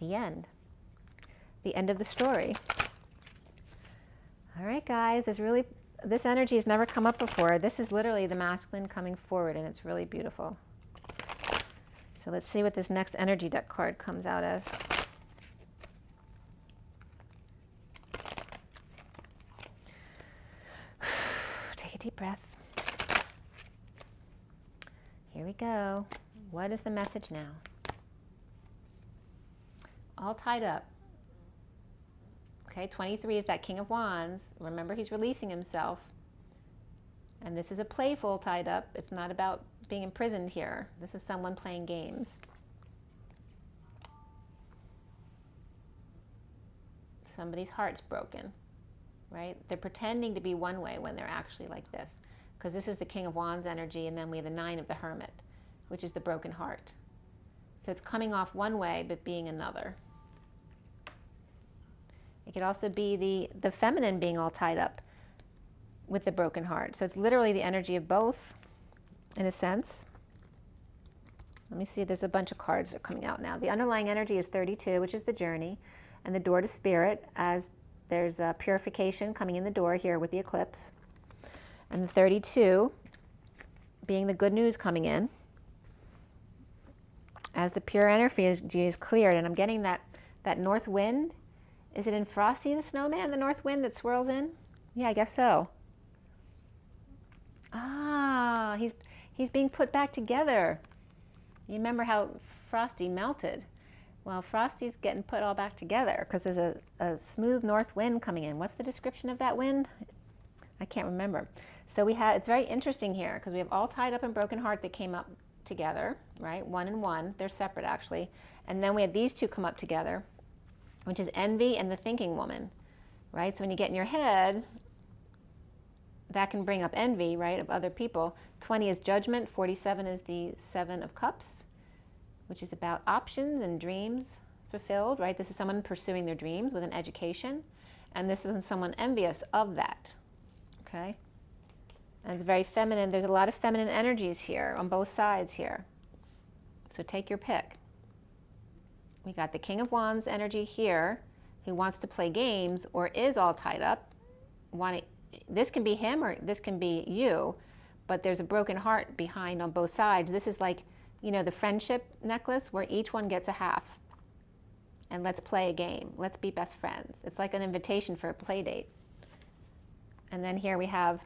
The end. The end of the story. All right, guys, this energy has never come up before. This is literally the masculine coming forward, and it's really beautiful. So let's see what this next energy deck card comes out as. Take a deep breath. Here we go. What is the message now? All tied up. Okay, 23 is that King of Wands. Remember, he's releasing himself. And this is a playful tied up. It's not about being imprisoned here. This is someone playing games. Somebody's heart's broken, right? They're pretending to be one way when they're actually like this. Because this is the King of Wands energy, and then we have the 9 of the Hermit, which is the broken heart. So it's coming off one way, but being another. It could also be the feminine being all tied up with the broken heart. So it's literally the energy of both, in a sense. Let me see, there's a bunch of cards that are coming out now. The underlying energy is 32, which is the journey, and the door to spirit, as there's a purification coming in the door here with the eclipse. And the 32 being the good news coming in, as the pure energy is cleared. And I'm getting that north wind. Is it in Frosty the Snowman, the north wind that swirls in? Yeah, I guess so. Ah, he's being put back together. You remember how Frosty melted? Well, Frosty's getting put all back together because there's a smooth north wind coming in. What's the description of that wind? I can't remember. So it's very interesting here because we have all tied up and broken heart that came up together, right? 1 and 1. They're separate, actually. And then we had these two come up together, which is envy and the thinking woman, right? So when you get in your head, that can bring up envy, right, of other people. 20 is judgment. 47 is the 7 of Cups, which is about options and dreams fulfilled, right? This is someone pursuing their dreams with an education. And this is someone envious of that, okay? And it's very feminine. There's a lot of feminine energies here on both sides here. So take your pick. We got the King of Wands energy here, who wants to play games or is all tied up. This can be him or this can be you, but there's a broken heart behind on both sides. This is like, you know, the friendship necklace where each one gets a half. And let's play a game. Let's be best friends. It's like an invitation for a play date. And then here we have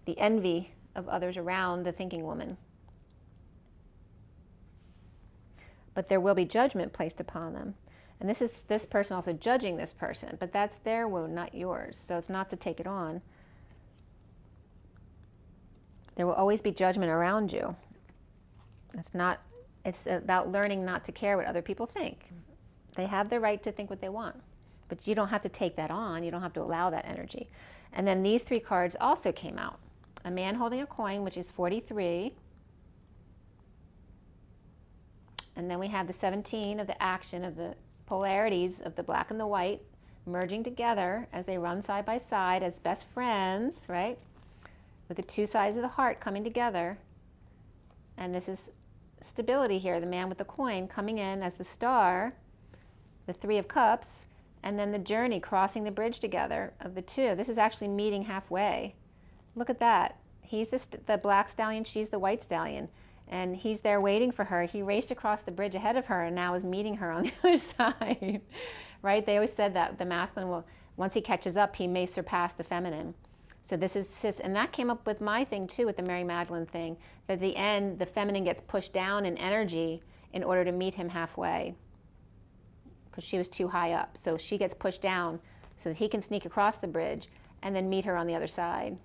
the envy of others around the thinking woman. But there will be judgment placed upon them. And this is this person also judging this person, but that's their wound, not yours. So it's not to take it on. There will always be judgment around you. It's about learning not to care what other people think. They have the right to think what they want, but you don't have to take that on. You don't have to allow that energy. And then these 3 cards also came out. A man holding a coin, which is 43. And then we have the 17 of the action of the polarities of the black and the white merging together as they run side by side as best friends, right? With the two sides of the heart coming together. And this is stability here, the man with the coin coming in as the star, the Three of Cups, and then the journey crossing the bridge together of the two. This is actually meeting halfway. Look at that. He's the black stallion, she's the white stallion. And he's there waiting for her. He raced across the bridge ahead of her and now is meeting her on the other side, right? They always said that the masculine will, once he catches up, he may surpass the feminine. So this is cis, and that came up with my thing too, with the Mary Magdalene thing, that at the end, the feminine gets pushed down in energy in order to meet him halfway, because she was too high up. So she gets pushed down so that he can sneak across the bridge and then meet her on the other side.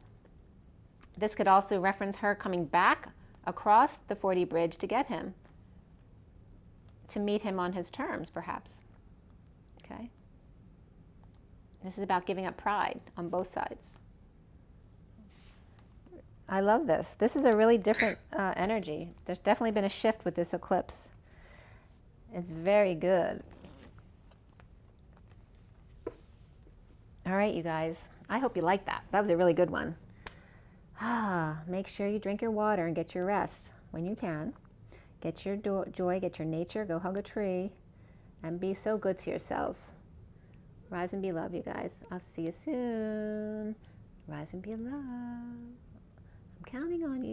This could also reference her coming back across the 40 bridge to get him, to meet him on his terms, perhaps. Okay? This is about giving up pride on both sides. I love this. This is a really different energy. There's definitely been a shift with this eclipse. It's very good. All right, you guys. I hope you liked that. That was a really good one. Make sure you drink your water and get your rest when you can. Get your joy, get your nature, go hug a tree, and be so good to yourselves. Rise and be love, you guys. I'll see you soon. Rise and be love. I'm counting on you.